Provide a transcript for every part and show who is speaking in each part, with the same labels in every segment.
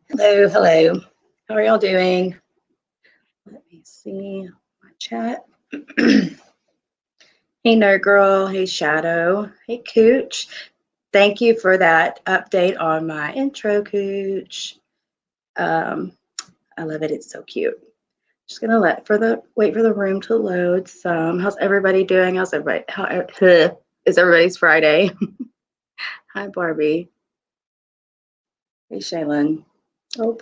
Speaker 1: Hello, hello. How are y'all doing? Let me see my chat. Hey, Nerd Girl. Hey, Shadow. Hey, Cooch. Thank you for that update on my intro, Cooch. Um, I love it. It's so cute. Just gonna wait for the room to load. Some. How's everybody doing? How's everybody? Is everybody's Friday? Hi, Barbie. Hey, Shaylin. Oh,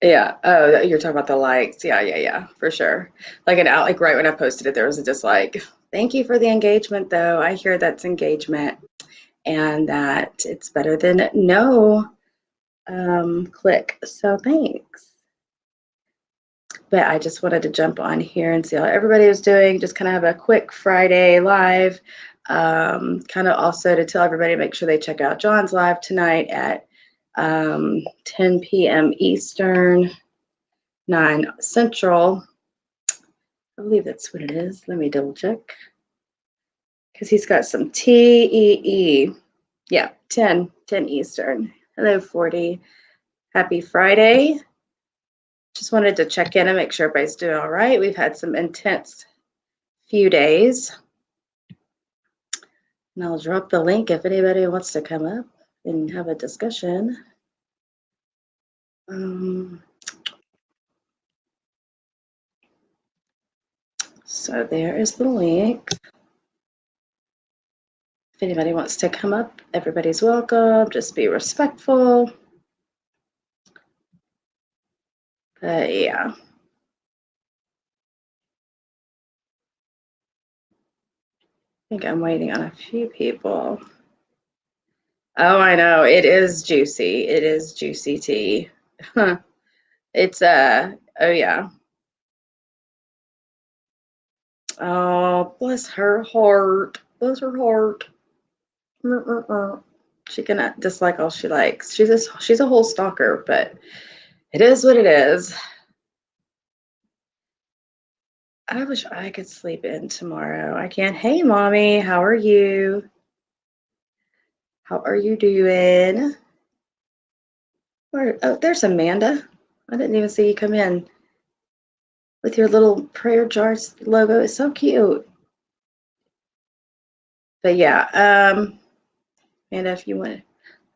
Speaker 1: Yeah. Oh, you're talking about the likes. Yeah, yeah, yeah, for sure. Like an out, like right when I posted it, there was a dislike. Thank you for the engagement, though. I hear that's engagement and that it's better than no click. So thanks. But I just wanted to jump on here and see how everybody was doing. Just kind of have a quick Friday live. Kind of also to tell everybody, make sure they check out John's live tonight at 10 p.m. Eastern. 9 Central. I believe that's what it is. Let me double check. Because he's got some TEE. Yeah, 10 Eastern. Hello, 40. Happy Friday. Just wanted to check in and make sure everybody's doing all right. We've had some intense few days. And I'll drop the link if anybody wants to come up and have a discussion. So there is the link. If anybody wants to come up, everybody's welcome. Just be respectful. But yeah. I think I'm waiting on a few people. Oh, I know. It is juicy. It is juicy tea. It's oh yeah. Oh, bless her heart. Bless her heart. She can dislike all she likes. She's a whole stalker, but it is what it is. I wish I could sleep in tomorrow. I can't. Hey, mommy, how are you? How are you doing? Oh, there's Amanda. I didn't even see you come in with your little prayer jars logo. It's so cute. But yeah, Amanda, if you want.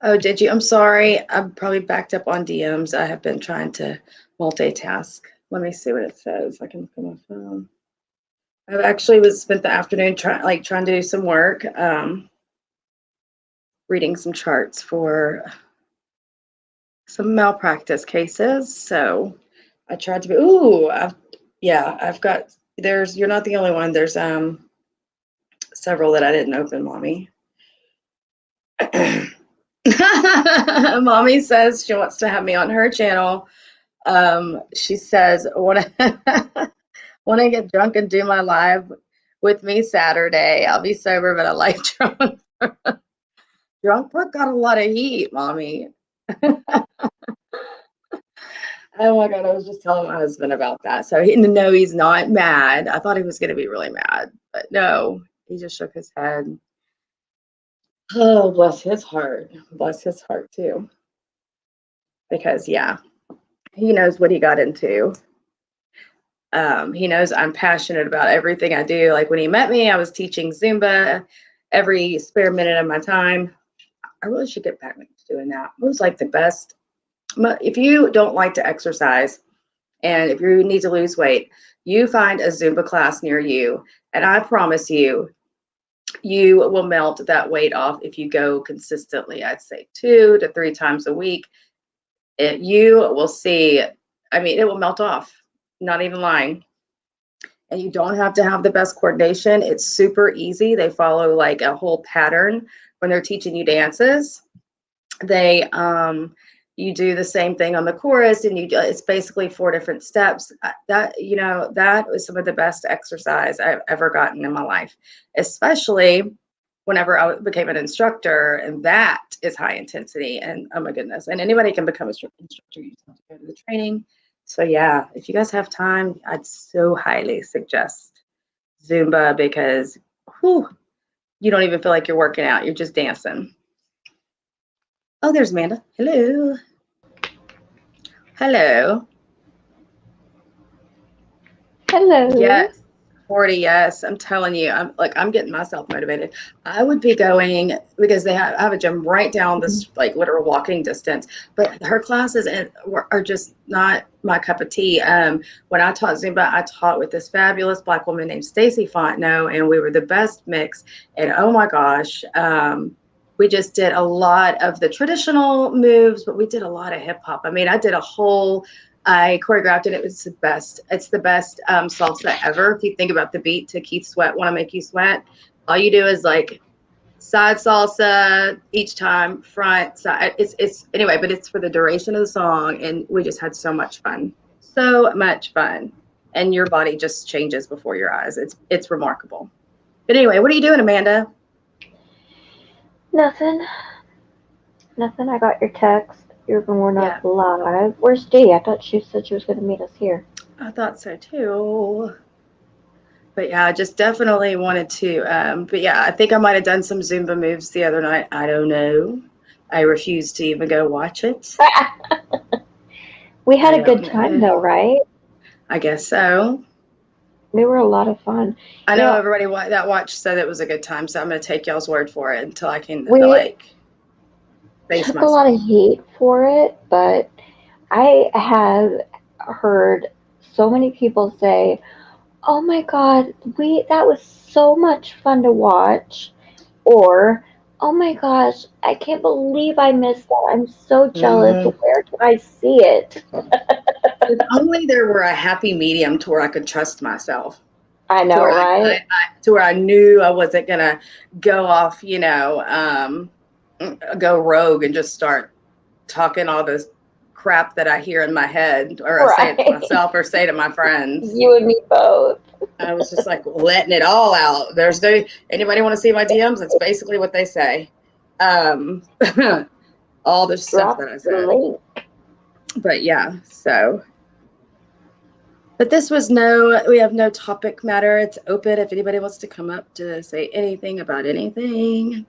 Speaker 1: Oh, did you? I'm sorry. I'm probably backed up on DMs. I have been trying to multitask. Let me see what it says. I can look on my phone. I actually spent the afternoon trying to do some work, reading some charts for some malpractice cases. So I tried to be. I've got. You're not the only one. There's several that I didn't open, mommy. Mommy says she wants to have me on her channel. She says, want to get drunk and do my live with me Saturday. I'll be sober, but I like drunk. Drunk Brooke got a lot of heat, mommy. Oh my God, I was just telling my husband about that. So no, he's not mad. I thought he was going to be really mad, but no, he just shook his head. Oh, bless his heart. Bless his heart too. Because yeah, he knows what he got into. He knows I'm passionate about everything I do. Like when he met me, I was teaching Zumba every spare minute of my time. I really should get back to doing that. It was like the best. If you don't like to exercise and if you need to lose weight, you find a Zumba class near you. And I promise you, you will melt that weight off if you go consistently. I'd say 2 to 3 times a week. You will see, I mean, it will melt off. Not even lying. And you don't have to have the best coordination. It's super easy. They follow like a whole pattern when they're teaching you dances. They you do the same thing on the chorus, and it's basically 4 different steps. That was some of the best exercise I've ever gotten in my life, especially whenever I became an instructor, and that is high intensity. And oh my goodness, and anybody can become an instructor. You just have to go to the training. So yeah, if you guys have time, I'd so highly suggest Zumba because whew, You don't even feel like you're working out. You're just dancing. Oh, there's Amanda. Hello. Hello.
Speaker 2: Hello.
Speaker 1: Yes. 40, yes. I'm telling you, I'm getting myself motivated. I would be going because I have a gym right down this like literal walking distance, but her classes are just not my cup of tea. When I taught Zumba, I taught with this fabulous Black woman named Stacy Fontenot, and we were the best mix. And oh my gosh, we just did a lot of the traditional moves, but we did a lot of hip hop. I mean, I choreographed it. It was the best. It's the best salsa ever. If you think about the beat to Keith Sweat, Want to Make You Sweat, all you do is like side salsa each time, front, side. It's anyway, but it's for the duration of the song, and we just had so much fun. So much fun. And your body just changes before your eyes. It's remarkable. But anyway, what are you doing, Amanda?
Speaker 2: Nothing. Nothing. I got your text. We're
Speaker 1: Yeah,
Speaker 2: not live. Where's Dee? I thought she said she was going to meet us here.
Speaker 1: I thought so too. But yeah, I just definitely wanted to. But yeah, I think I might have done some Zumba moves the other night. I don't know. I refuse to even go watch it.
Speaker 2: We had
Speaker 1: I
Speaker 2: a good
Speaker 1: don't
Speaker 2: time
Speaker 1: know.
Speaker 2: though, right?
Speaker 1: I guess so.
Speaker 2: They were a lot of fun.
Speaker 1: I
Speaker 2: You
Speaker 1: know
Speaker 2: know,
Speaker 1: everybody that watched said it was a good time, so I'm going to take y'all's word for it until I can
Speaker 2: we
Speaker 1: like face
Speaker 2: took a lot
Speaker 1: myself.
Speaker 2: of heat for it, but I have heard so many people say, "Oh my God, we that was so much fun to watch," or "Oh my gosh, I can't believe I missed that. I'm so jealous.
Speaker 1: Mm-hmm.
Speaker 2: Where can I see it?"
Speaker 1: If only there were a happy medium to where I could trust myself,
Speaker 2: I
Speaker 1: to
Speaker 2: know,
Speaker 1: where
Speaker 2: right?
Speaker 1: to where I knew I wasn't gonna go off, go rogue and just start talking all this crap that I hear in my head, or I say it to
Speaker 2: Right.
Speaker 1: myself or say to my friends.
Speaker 2: You and me both.
Speaker 1: I was just like letting it all out. There's no anybody want to see my DMs? That's basically what they say. Um, all the stuff
Speaker 2: Drop
Speaker 1: that I
Speaker 2: the
Speaker 1: said.
Speaker 2: link.
Speaker 1: But yeah, so. But we have no topic matter. It's open if anybody wants to come up to say anything about anything.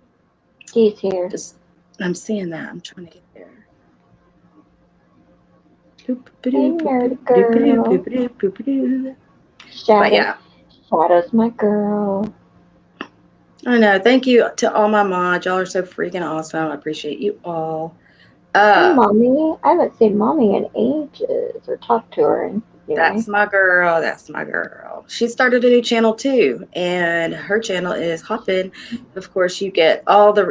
Speaker 2: Dee's here.
Speaker 1: Just, I'm seeing that. I'm trying to get there.
Speaker 2: Hey, nerd girl.
Speaker 1: But
Speaker 2: Shadow.
Speaker 1: yeah,
Speaker 2: Shadow's my girl.
Speaker 1: I know. Thank you to all my mods. Y'all are so freaking awesome. I appreciate you all.
Speaker 2: Hey,
Speaker 1: Uh,
Speaker 2: mommy. I haven't seen mommy in ages or talked to her anyway.
Speaker 1: that's my girl. That's my girl. She started a new channel too, and her channel is Hoppin'. Of course, you get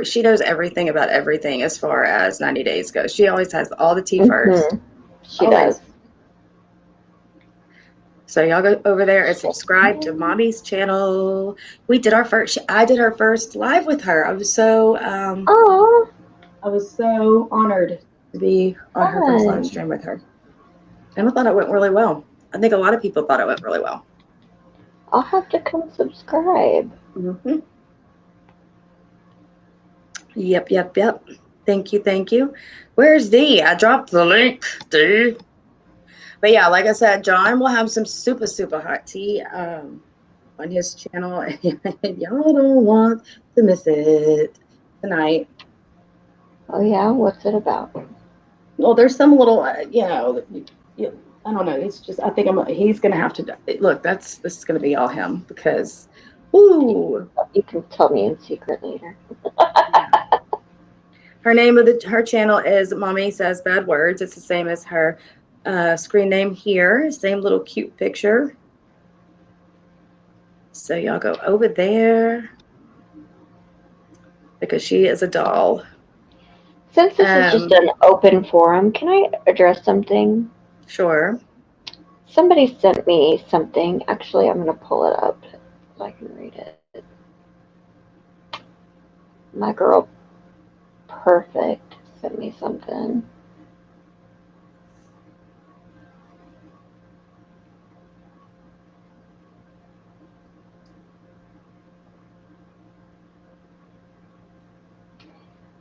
Speaker 1: she knows everything about everything as far as 90 Days goes. She always has all the tea first.
Speaker 2: She does.
Speaker 1: Always. So y'all go over there and subscribe to Mommy's channel. I did our first live with her.
Speaker 2: Oh,
Speaker 1: I was so honored to be on her first live
Speaker 2: fun.
Speaker 1: stream with her. And I thought it went really well. I think a lot of people thought it went really well.
Speaker 2: I'll have to come subscribe.
Speaker 1: Hmm. Yep, yep, yep. Thank you, thank you. Where's D? I dropped the link, D. But yeah, like I said, John will have some super, super hot tea on his channel. Y'all don't want to miss it tonight.
Speaker 2: Oh, yeah? What's it about?
Speaker 1: Well, there's some little, I don't know. It's just, I think he's going to have to, look, this is going to be all him because, woo,
Speaker 2: You can tell me in secret later.
Speaker 1: yeah. Her channel is Mommy Says Bad Words. It's the same as her screen name here. Same little cute picture. So y'all go over there because she is a doll.
Speaker 2: Since this is just an open forum, can I address something?
Speaker 1: Sure.
Speaker 2: Somebody sent me something. Actually, I'm going to pull it up so I can read it. My girl, Perfect, sent me something.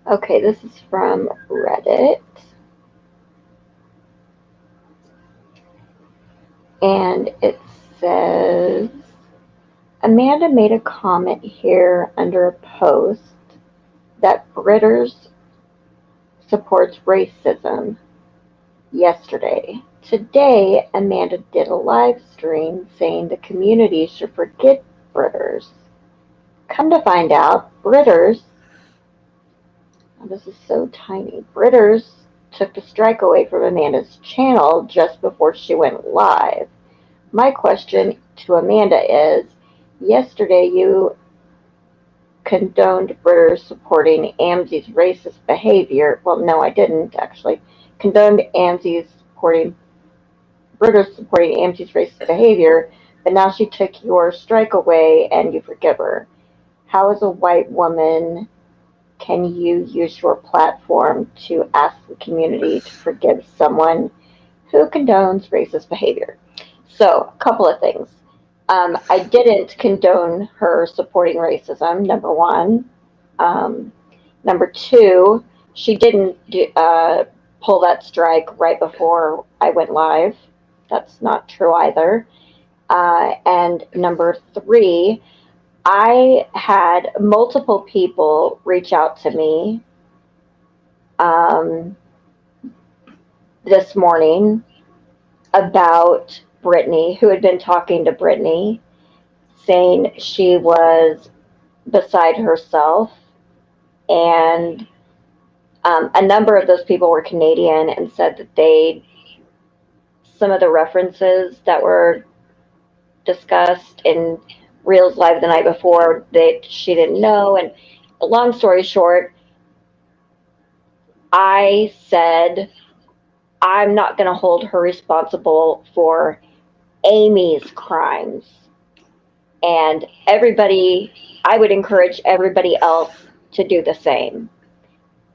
Speaker 2: Okay, this is from Reddit. And it says, Amanda made a comment here under a post that Britters supports racism yesterday. Today, Amanda did a live stream saying the community should forget Britters. Come to find out, Britters, oh, this is so tiny, Britters took the strike away from Amanda's channel just before she went live. My question to Amanda is, yesterday you condoned Britters supporting Amzi's racist behavior. Well, no, I didn't actually. Condoned Britters supporting Amzi's racist behavior, but now she took your strike away and you forgive her. How, as a white woman, can you use your platform to ask the community to forgive someone who condones racist behavior? So, a couple of things. I didn't condone her supporting racism, number one. Number two, she didn't pull that strike right before I went live. That's not true either. And number three, I had multiple people reach out to me this morning about Brittany, who had been talking to Brittany, saying she was beside herself. And a number of those people were Canadian and said that some of the references that were discussed in Reels Live the night before, that she didn't know. And long story short, I said, I'm not going to hold her responsible for Amy's crimes. And I would encourage everybody else to do the same.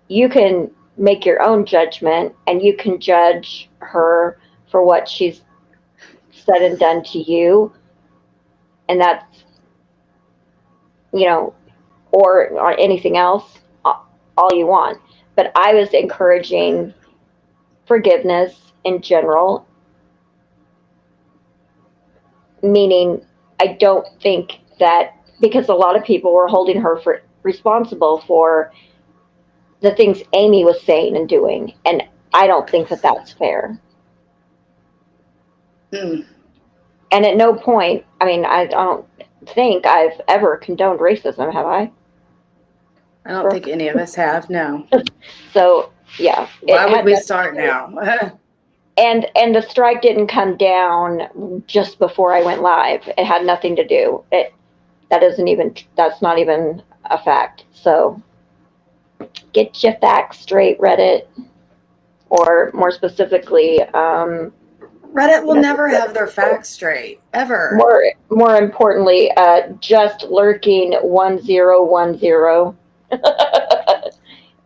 Speaker 2: You can make your own judgment and you can judge her for what she's said and done to you. And that's, or anything else, all you want. But I was encouraging forgiveness in general, meaning I don't think that, because a lot of people were holding her responsible for the things Amy was saying and doing, and I don't think that that's fair. And at no point, I don't think I've ever condoned racism, have I?
Speaker 1: I don't think any of us have, no.
Speaker 2: So, yeah.
Speaker 1: Why would we start now?
Speaker 2: And the strike didn't come down just before I went live. It had nothing to do. That's not even a fact. So get your facts straight, Reddit, or more specifically,
Speaker 1: Reddit will never have their facts straight, ever.
Speaker 2: More importantly, just lurking 1010.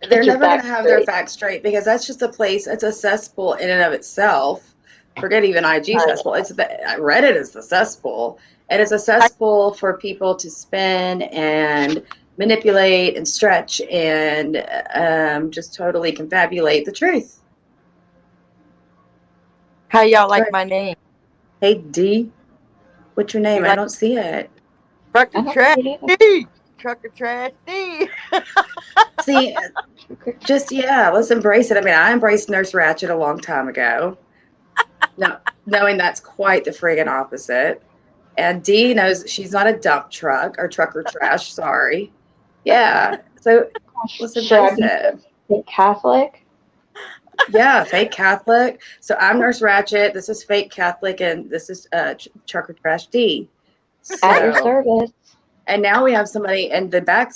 Speaker 1: They're never going to have their facts straight because that's just a place. It's a cesspool in and of itself. Forget even IG cesspool. Reddit is the cesspool, and it's a cesspool for people to spin and manipulate and stretch and just totally confabulate the truth.
Speaker 3: How y'all like my name?
Speaker 1: Hey D, what's your name? I don't see it.
Speaker 3: Trucker Trash D. Trucker Trash D.
Speaker 1: See, let's embrace it. I embraced Nurse Ratched a long time ago. No, knowing that's quite the friggin' opposite. And D knows she's not a dump truck or trucker trash. Sorry. Yeah. So let's embrace it.
Speaker 2: Fake Catholic.
Speaker 1: Yeah, fake Catholic. So I'm Nurse Ratched. This is fake Catholic, and this is trucker trash D.
Speaker 2: At your service.
Speaker 1: And now we have somebody in the back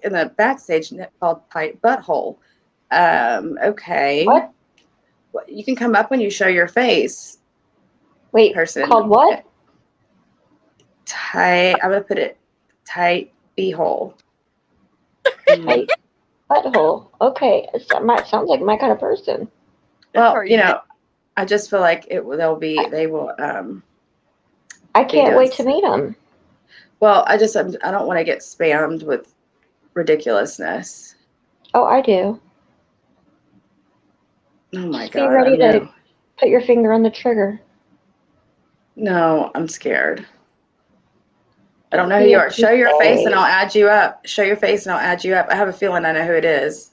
Speaker 1: in the backstage called Tight Butthole. Okay.
Speaker 2: What?
Speaker 1: You can come up when you show your face.
Speaker 2: Wait,
Speaker 1: person.
Speaker 2: Called what?
Speaker 1: Tight. I'm gonna put it tight beehole.
Speaker 2: Tight butthole. Okay, sounds like my kind of person.
Speaker 1: Well, I just feel like they will.
Speaker 2: I can't wait to meet them.
Speaker 1: Well, I don't want to get spammed with ridiculousness.
Speaker 2: Oh, I do.
Speaker 1: Oh my
Speaker 2: Just
Speaker 1: God.
Speaker 2: Be ready to put your finger on the trigger.
Speaker 1: No, I'm scared. I don't know who you are. Show your face and I'll add you up. Show your face and I'll add you up. I have a feeling I know who it is.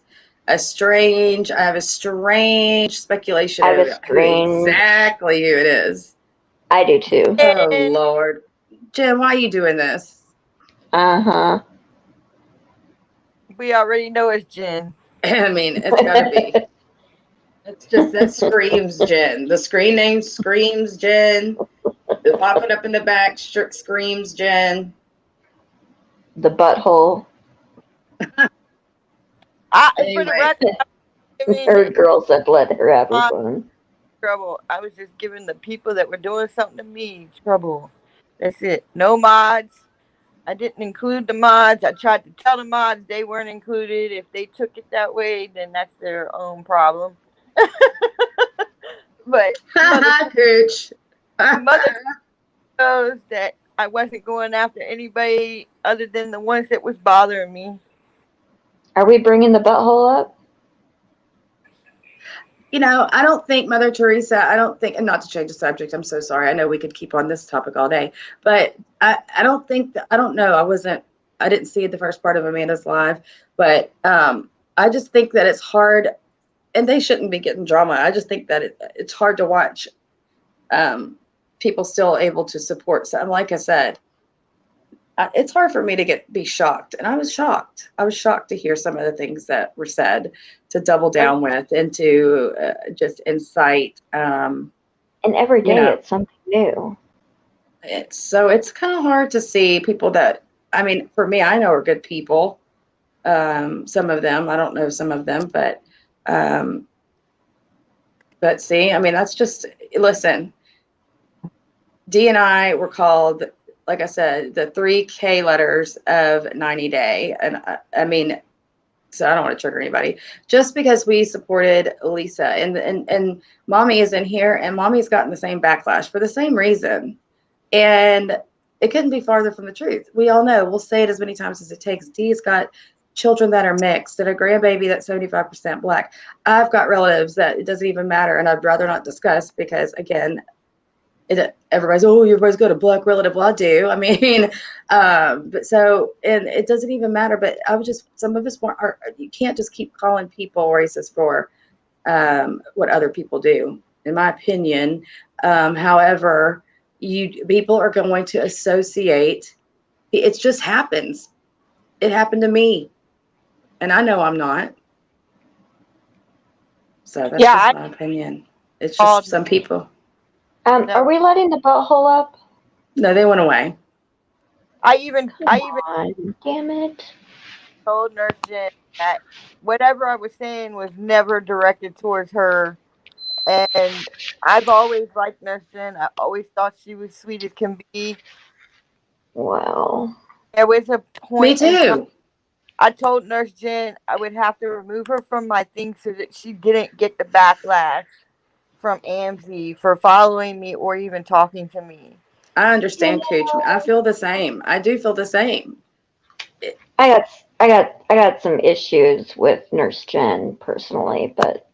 Speaker 1: I have a strange speculation
Speaker 2: I have a
Speaker 1: of who
Speaker 2: strange.
Speaker 1: exactly who it is.
Speaker 2: I do too.
Speaker 1: Oh,
Speaker 3: Jen.
Speaker 1: Lord. Jen, why are you doing this?
Speaker 2: Uh-huh.
Speaker 3: We already know it's Jen.
Speaker 1: I mean, it's got to be. It's just, that screams Jen. The screen name screams Jen. The popping up in the back screams Jen.
Speaker 2: The butthole.
Speaker 3: For the
Speaker 1: Anyway.
Speaker 3: record, I'm giving
Speaker 2: Her girls that let her have her fun.
Speaker 3: trouble. I was just giving the people that were doing something to me trouble. That's it. No mods. I didn't include the mods. I tried to tell the mods they weren't included. If they took it that way, then that's their own problem. But
Speaker 1: Cooch.
Speaker 3: Mother knows that I wasn't going after anybody other than the ones that was bothering me.
Speaker 2: Are we bringing the butthole up?
Speaker 1: You know, I don't think Mother Teresa, and not to change the subject, I'm so sorry. I know we could keep on this topic all day, but I don't know. I didn't see the first part of Amanda's live, but I just think that it's hard, and they shouldn't be getting drama. I just think that it's hard to watch people still able to support. So, like I said, it's hard for me to be shocked, and I was shocked. I was shocked to hear some of the things that were said, to double down with, and to just incite.
Speaker 2: And every day it's something new.
Speaker 1: It's kind of hard to see people that, I mean, for me, I know are good people. Some of them, I don't know some of them, but see, I mean, that's just, listen. D and I were called, like I said, the 3K letters of 90 Day. And I mean, so I don't want to trigger anybody. Just because we supported Lisa, and Mommy is in here, and Mommy's gotten the same backlash for the same reason. And it couldn't be farther from the truth. We all know, we'll say it as many times as it takes. Dee's got children that are mixed, and a grandbaby that's 75% Black. I've got relatives that it doesn't even matter, and I'd rather not discuss because, again, everybody's got a Black relative. Well, I do. I mean, but so, and it doesn't even matter. But some of us you can't just keep calling people racist for what other people do, in my opinion. However, people are going to associate. It just happens. It happened to me, and I know I'm not. So that's just my opinion. It's just some people.
Speaker 2: Are we letting the butthole up?
Speaker 1: No, they went away.
Speaker 2: Damn it.
Speaker 3: Told Nurse Jen that whatever I was saying was never directed towards her. And I've always liked Nurse Jen. I always thought she was sweet as can be.
Speaker 2: Wow.
Speaker 3: There was a point
Speaker 1: Me
Speaker 3: in time
Speaker 1: too.
Speaker 3: I told Nurse Jen I would have to remove her from my thing so that she didn't get the backlash from AMZ for following me or even talking to me.
Speaker 1: I understand, Coach. I feel the same. I do feel the same.
Speaker 2: I got some issues with Nurse Jen personally, but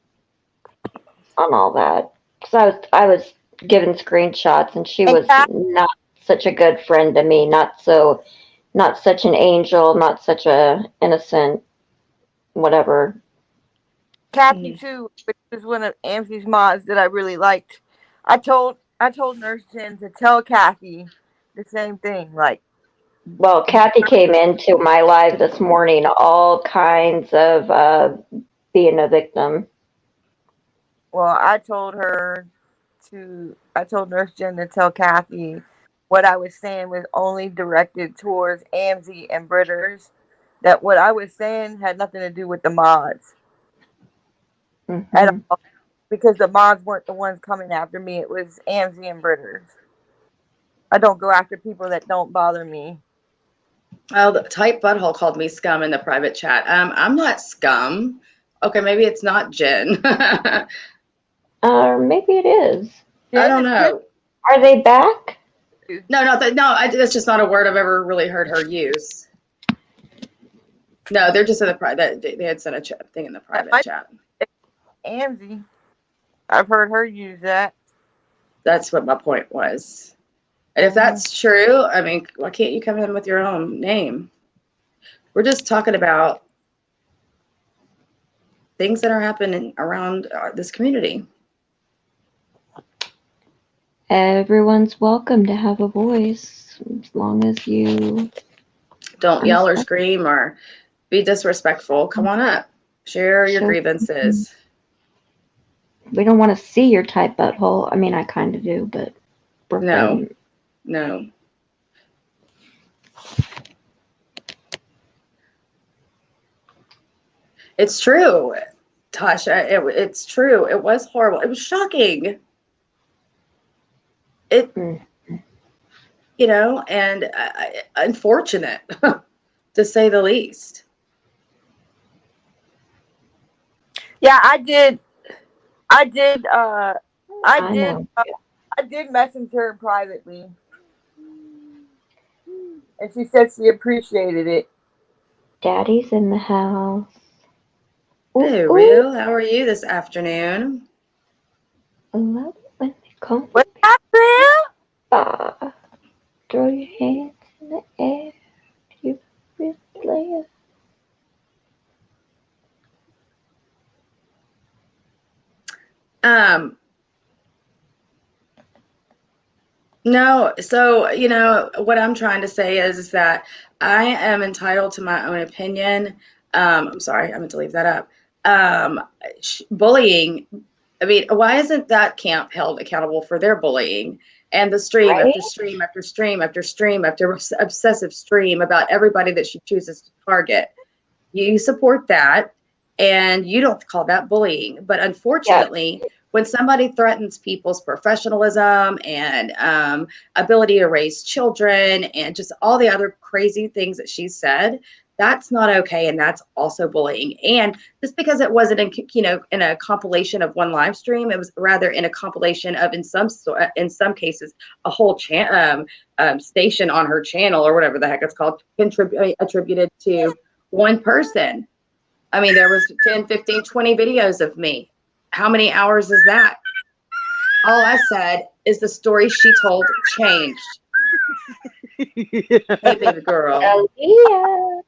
Speaker 2: on all that, because I was given screenshots, and she was not such a good friend to me. Not such an angel, not such a innocent, whatever.
Speaker 3: Kathy too, which was one of AMZ's mods that I really liked. I told Nurse Jen to tell Kathy the same thing. Like,
Speaker 2: well, Kathy came into my live this morning, all kinds of being a victim.
Speaker 3: Well, I told Nurse Jen to tell Kathy what I was saying was only directed towards AMZ and Britters. That what I was saying had nothing to do with the mods at all, because the mods weren't the ones coming after me. It was AMZ and Britters. I don't go after people that don't bother me.
Speaker 1: Oh, the type butthole called me scum in the private chat. I'm not scum. Okay, maybe it's not Jen.
Speaker 2: Maybe it is.
Speaker 1: I don't know.
Speaker 2: Are they back?
Speaker 1: No. That's just not a word I've ever really heard her use. No, they're just in the private. They had sent a thing in the private chat.
Speaker 3: AMZ. I've heard her use that.
Speaker 1: That's what my point was. And if that's true, I mean, why can't you come in with your own name? We're just talking about things that are happening around this community.
Speaker 2: Everyone's welcome to have a voice as long as you
Speaker 1: don't yell or scream or be disrespectful. Come on up. Share your grievances.
Speaker 2: We don't want to see your tight butthole. I mean, I kind of do, but
Speaker 1: No. It's true, Tasha. It's true. It was horrible. It was shocking. You know, and unfortunate, to say the least.
Speaker 3: Yeah, I did message her privately, and she said she appreciated it.
Speaker 2: Daddy's in the house.
Speaker 1: Hey, Real, how are you this afternoon?
Speaker 2: I love it when they call
Speaker 3: What's up, Real?
Speaker 2: Throw your hands in the air. You really play
Speaker 1: No, so, you know, what I'm trying to say is that I am entitled to my own opinion. I'm sorry, I meant to leave that up. Bullying, I mean, why isn't that camp held accountable for their bullying? And the stream after stream after stream after stream after obsessive stream about everybody that she chooses to target. You support that, and you don't call that bullying. But unfortunately, when somebody threatens people's professionalism and ability to raise children and just all the other crazy things that she said, that's not okay, and that's also bullying. And just because it wasn't in a compilation of one live stream, it was rather in a compilation of in some cases a whole station on her channel or whatever the heck it's called, attributed to one person. I mean, there was 10, 15, 20 videos of me. How many hours is that? All I said is the story she told changed. Hey, baby girl.
Speaker 2: Yeah.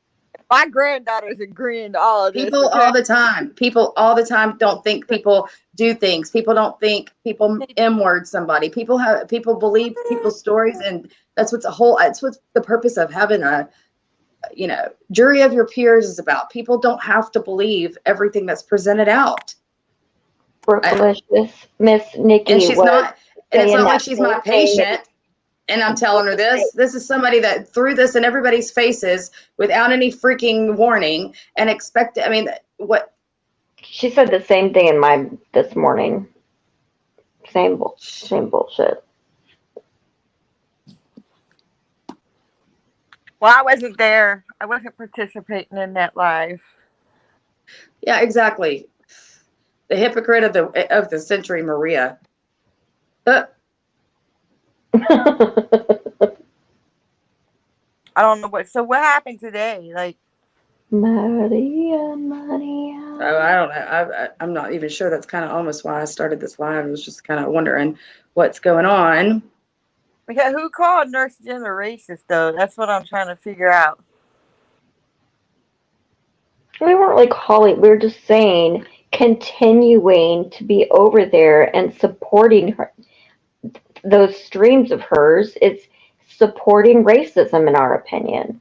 Speaker 3: My granddaughter's agreeing to all of this.
Speaker 1: People all the time. People all the time don't think people do things. People don't think people M-word somebody. People believe people's stories, and that's what the purpose of having a jury of your peers is about. People don't have to believe everything that's presented out.
Speaker 2: Brooklicious Miss Nikki.
Speaker 1: And she's not, and it's not like she's my patient. And I'm telling her this is somebody that threw this in everybody's faces without any freaking warning and what?
Speaker 2: She said the same thing in this morning. Same bullshit.
Speaker 3: Well, I wasn't there. I wasn't participating in that live.
Speaker 1: Yeah, exactly. The hypocrite of the century, Maria.
Speaker 3: I don't know what. So what happened today? Like
Speaker 2: Maria.
Speaker 1: Oh, I don't know. I'm not even sure. That's kind of almost why I started this live. I was just kind of wondering what's going on.
Speaker 3: Because who called Nurse Jen a racist, though? That's what I'm trying to figure out.
Speaker 2: We weren't really calling. We were just saying, continuing to be over there and supporting her. Those streams of hers is supporting racism, in our opinion.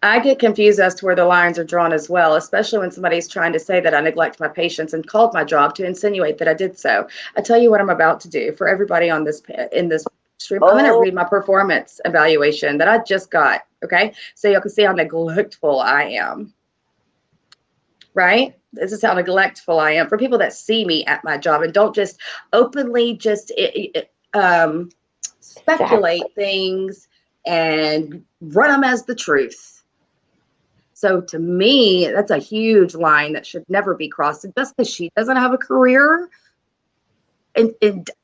Speaker 1: I get confused as to where the lines are drawn as well, especially when somebody's trying to say that I neglect my patients and called my job to insinuate that I did so. I tell you what I'm about to do for everybody in this stream. I'm going to read my performance evaluation that I just got. Okay, so you can see how neglectful I am. Right? This is how neglectful I am for people that see me at my job and don't just openly speculate things and run them as the truth. So to me, that's a huge line that should never be crossed. And just because she doesn't have a career and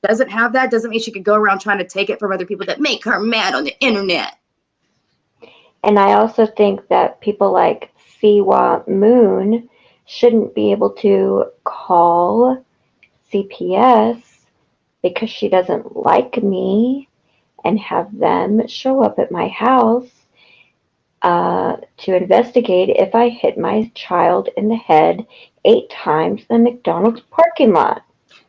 Speaker 1: doesn't have that doesn't mean she could go around trying to take it from other people that make her mad on the internet.
Speaker 2: And I also think that people like Siwa Moon shouldn't be able to call CPS because she doesn't like me and have them show up at my house to investigate if I hit my child in the head 8 times in the McDonald's parking lot.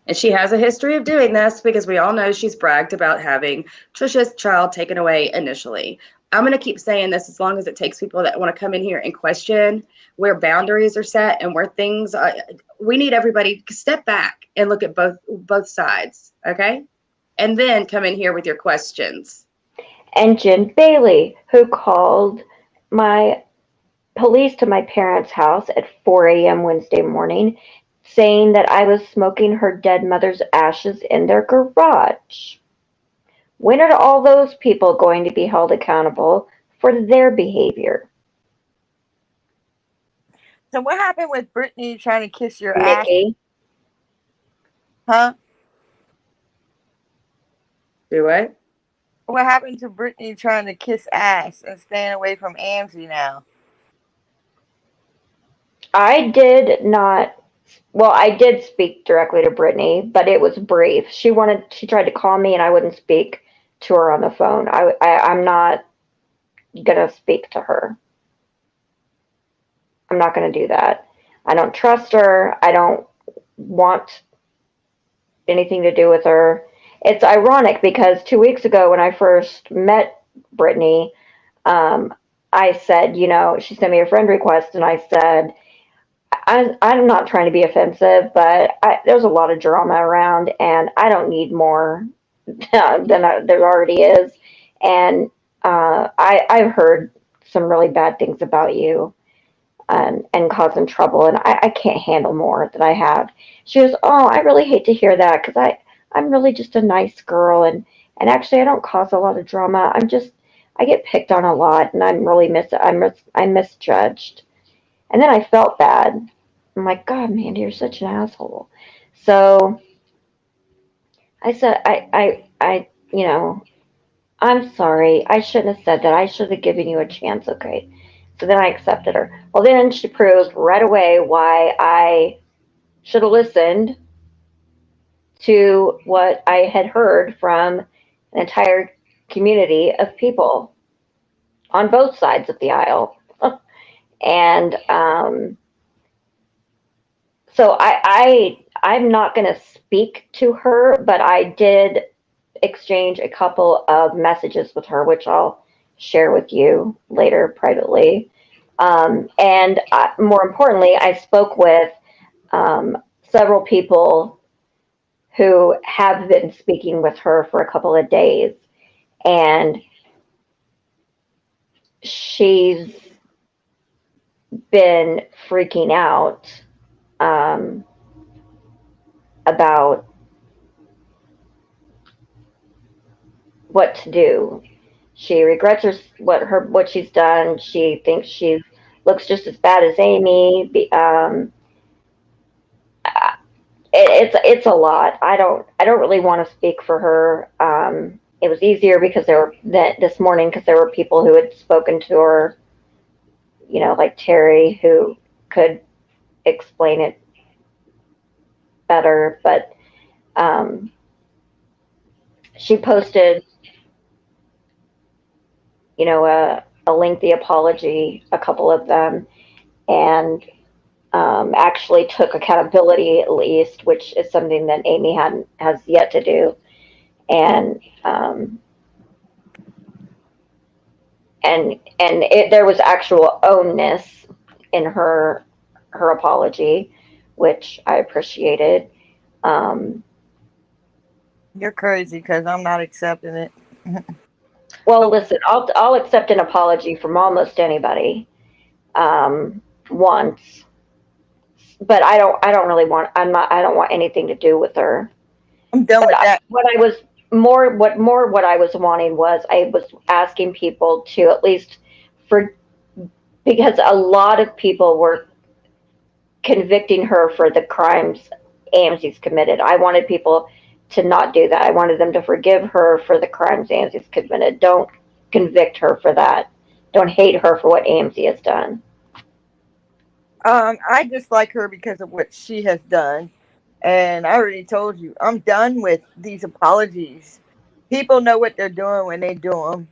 Speaker 1: And she has a history of doing this because we all know she's bragged about having Trisha's child taken away initially. I'm going to keep saying this as long as it takes people that want to come in here and question where boundaries are set and where things are. We need everybody to step back and look at both sides, okay? And then come in here with your questions.
Speaker 2: And Jen Bailey, who called my police to my parents' house at 4 a.m. Wednesday morning, saying that I was smoking her dead mother's ashes in their garage. When are all those people going to be held accountable for their behavior?
Speaker 3: So what happened with Brittany trying to kiss your ass?
Speaker 2: Nikki,
Speaker 3: Huh?
Speaker 1: Do what?
Speaker 3: What happened to Brittany trying to kiss ass and staying away from Amzie now?
Speaker 2: I did not. Well, I did speak directly to Brittany, but it was brief. She tried to call me, and I wouldn't speak to her on the phone. I'm not gonna speak to her. I'm not gonna do that. I don't trust her. I don't want anything to do with her. It's ironic because 2 weeks ago, when I first met Brittany, I said, she sent me a friend request, and I said, I'm not trying to be offensive, but there's a lot of drama around, and I don't need more than there already is. And I've heard some really bad things about you, and causing trouble, and I can't handle more than I have. She goes, oh, I really hate to hear that because I'm really just a nice girl, and actually I don't cause a lot of drama. I get picked on a lot, and I'm misjudged. And then I felt bad. I'm like, God, Mandy, you're such an asshole. So I said, I'm sorry. I shouldn't have said that. I should have given you a chance, okay? So then I accepted her. Well, then she proved right away why I should have listened to what I had heard from an entire community of people on both sides of the aisle. And so I'm not going to speak to her, but I did exchange a couple of messages with her, which I'll share with you later privately. And more importantly, I spoke with several people who have been speaking with her for a couple of days, and she's been freaking out about what to do. She regrets what she's done. She thinks she looks just as bad as Amy. It's a lot. I don't really want to speak for her. It was easier because this morning because there were people who had spoken to her, like Terry, who could explain it better. But she posted, a lengthy apology, a couple of them, and actually took accountability at least, which is something that Amy has yet to do. And there was actual ownness in her apology, which I appreciated.
Speaker 3: You're crazy because I'm not accepting it.
Speaker 2: Well, listen, I'll accept an apology from almost anybody once, but I don't really want. I don't want anything to do with her.
Speaker 3: I'm done with that.
Speaker 2: What I was wanting was I was asking people to at least for because a lot of people were convicting her for the crimes Amzi's committed. I wanted people to not do that. I wanted them to forgive her for the crimes Amzi's committed. Don't convict her for that. Don't hate her for what Amzi has done.
Speaker 3: I dislike her because of what she has done. And I already told you, I'm done with these apologies People know what they're doing when they do them,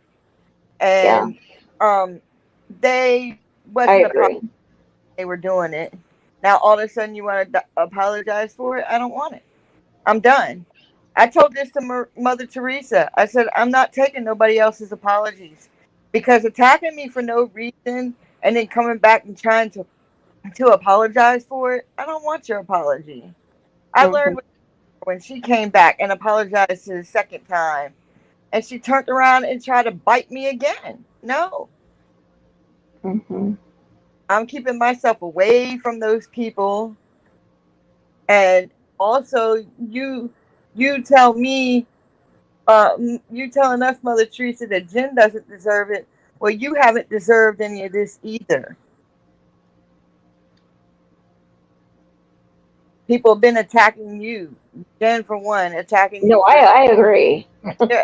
Speaker 2: Yeah,
Speaker 3: and they
Speaker 2: I
Speaker 3: wasn't apologizing.
Speaker 2: agree.
Speaker 3: They were doing it. Now all of a sudden you want to apologize for it? I don't want it. I'm done. I told this to Mother Teresa. I said I'm not taking nobody else's apologies because attacking me for no reason and then coming back and trying to apologize for it. I don't want your apology. I
Speaker 2: Mhm.
Speaker 3: learned when she came back and apologized the second time, and she turned around and tried to bite me again. No,
Speaker 2: Mhm.
Speaker 3: I'm keeping myself away from those people. And also, you tell me, you telling us, Mother Teresa, that Jen doesn't deserve it. Well, you haven't deserved any of this either. People have been attacking you, Jen for one, attacking you
Speaker 2: No,
Speaker 3: for.
Speaker 2: I agree.
Speaker 3: Yeah,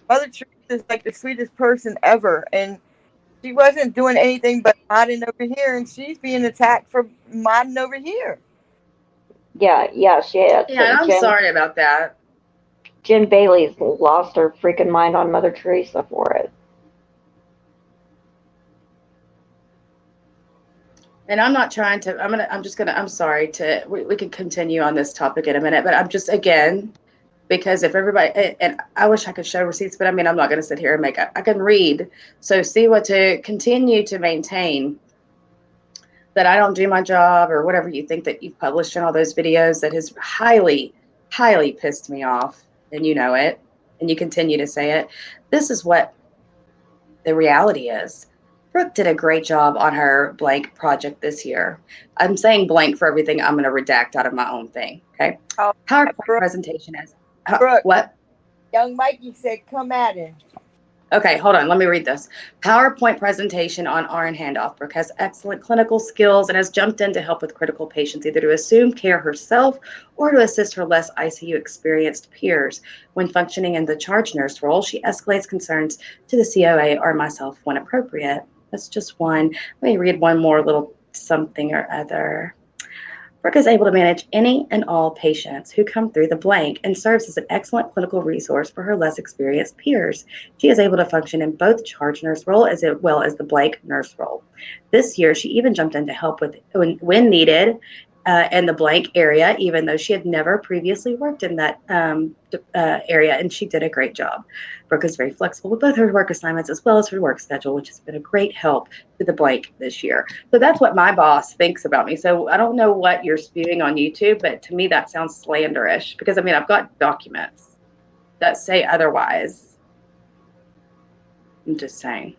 Speaker 3: Mother Teresa is like the sweetest person ever, and she wasn't doing anything but modding over here, and she's being attacked for modding over here.
Speaker 2: Yeah, yeah. She had
Speaker 1: Yeah, and I'm
Speaker 2: Jen.
Speaker 1: sorry about that.
Speaker 2: Jen Bailey's lost her freaking mind on Mother Teresa for it.
Speaker 1: And I'm not trying to, I'm sorry to, we can continue on this topic in a minute, but I'm just, again, because if everybody, and I wish I could show receipts, but I mean, I'm not going to sit here and make up. I can read. So see what to continue to maintain that I don't do my job or whatever you think that you've published in all those videos that has highly, highly pissed me off. And you know it, and you continue to say it. This is what the reality is. Brooke did a great job on her blank project this year. I'm saying blank for everything I'm going to redact out of my own thing. Okay.
Speaker 3: Oh,
Speaker 1: PowerPoint
Speaker 3: Brooke,
Speaker 1: presentation is
Speaker 3: Brooke,
Speaker 1: what?
Speaker 3: young Mikey said, "Come at him."
Speaker 1: Okay, hold on. Let me read this. PowerPoint presentation on RN handoff. Brooke has excellent clinical skills and has jumped in to help with critical patients, either to assume care herself or to assist her less ICU experienced peers. When functioning in the charge nurse role, she escalates concerns to the COA or myself when appropriate. That's just one. Let me read one more little something or other. Brooke is able to manage any and all patients who come through the blank and serves as an excellent clinical resource for her less experienced peers. She is able to function in both charge nurse role as well as the blank nurse role. This year, she even jumped in to help with when needed in the blank area, even though she had never previously worked in that area, and she did a great job. Brooke is very flexible with both her work assignments as well as her work schedule, which has been a great help to the blank this year. So that's what my boss thinks about me. So I don't know what you're spewing on YouTube, but to me that sounds slanderish because I mean I've got documents that say otherwise. I'm just saying.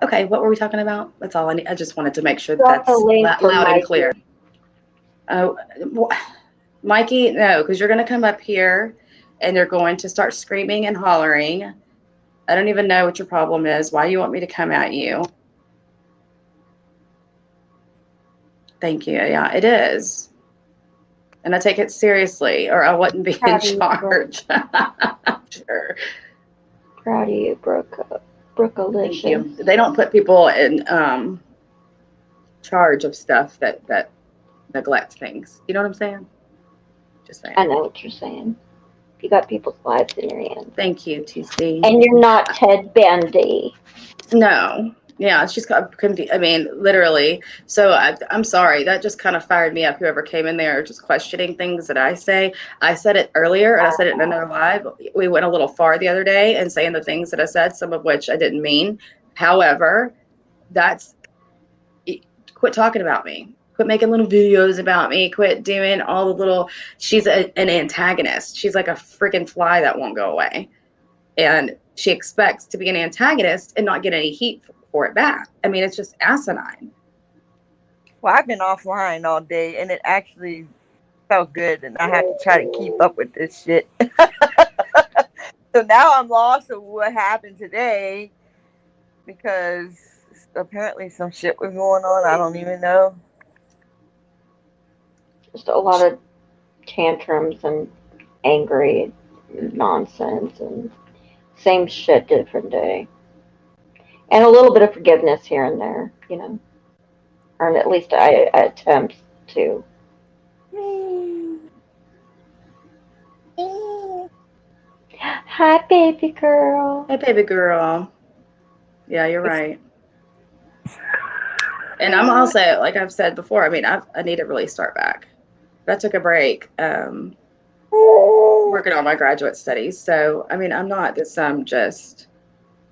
Speaker 1: Okay, what were we talking about? That's all I need. I just wanted to make sure that
Speaker 2: Drop the
Speaker 1: that's
Speaker 2: link for
Speaker 1: loud and
Speaker 2: Mikey.
Speaker 1: clear. Oh, Mikey, no, because you're going to come up here and you're going to start screaming and hollering. I don't even know what your problem is. Why you want me to come at you? Thank you. Yeah, it is. And I take it seriously, or I wouldn't be in
Speaker 2: Proud of you, Brooke.
Speaker 1: charge. Sure.
Speaker 2: Proud of you, Brooke.
Speaker 1: Thank
Speaker 2: Brookealicious.
Speaker 1: you. They don't put people in charge of stuff that neglect things. You know what I'm saying? Just saying.
Speaker 2: I know what you're saying. You got people's lives in your hands.
Speaker 1: Thank you, TC.
Speaker 2: And you're not Ted Bundy.
Speaker 1: No. Yeah, she's got, I mean, literally. So I'm sorry. That just kind of fired me up. Whoever came in there just questioning things that I say. I said it earlier and I said it in another live. We went a little far the other day and saying the things that I said, some of which I didn't mean. However, that's quit talking about me. Quit making little videos about me. Quit doing all the little. She's an antagonist. She's like a freaking fly that won't go away. And she expects to be an antagonist and not get any heat for it back. I mean, it's just asinine.
Speaker 3: Well, I've been offline all day, and it actually felt good, and I had to try to keep up with this shit. So now I'm lost of what happened today because apparently some shit was going on. I don't even know.
Speaker 2: Just a lot of tantrums and angry nonsense and same shit, different day. And a little bit of forgiveness here and there, you know. Or at least I attempt to. Hi, baby girl.
Speaker 1: Hey, baby girl. Yeah, you're right. And I'm also, like I've said before, I mean, I need to really start back. I took a break working on my graduate studies. So, I mean, I'm not this just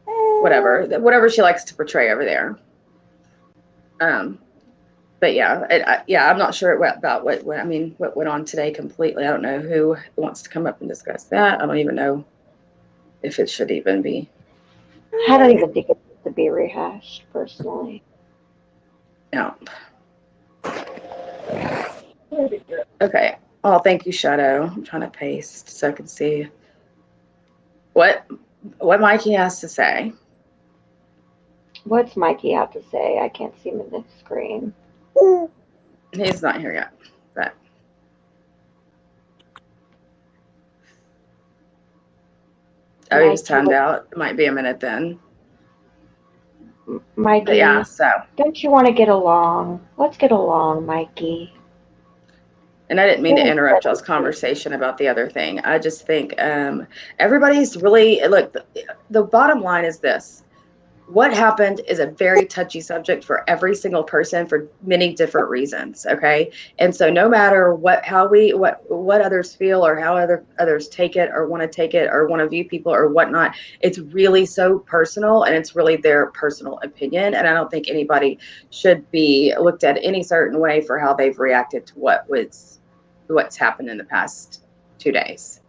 Speaker 1: whatever she likes to portray over there. But yeah, I'm not sure about what went on today completely. I don't know who wants to come up and discuss that. I don't even know if it should even be.
Speaker 2: I don't even think it needs to be rehashed, personally.
Speaker 1: No. Okay. Oh, thank you, Shadow. I'm trying to paste so I can see what Mikey has to say.
Speaker 2: What's Mikey have to say? I can't see him in the screen.
Speaker 1: He's not here yet, but he just timed out. It might be a minute then.
Speaker 2: Mikey,
Speaker 1: but yeah, so
Speaker 2: don't you want to get along? Let's get along, Mikey.
Speaker 1: and I didn't mean to interrupt y'all's conversation about the other thing. I just think everybody's really look. The bottom line is this: what happened is a very touchy subject for every single person for many different reasons. Okay. And so no matter what others feel or how others take it or want to take it or want to view people or whatnot, it's really so personal and it's really their personal opinion. And I don't think anybody should be looked at any certain way for how they've reacted to what's happened in the past 2 days.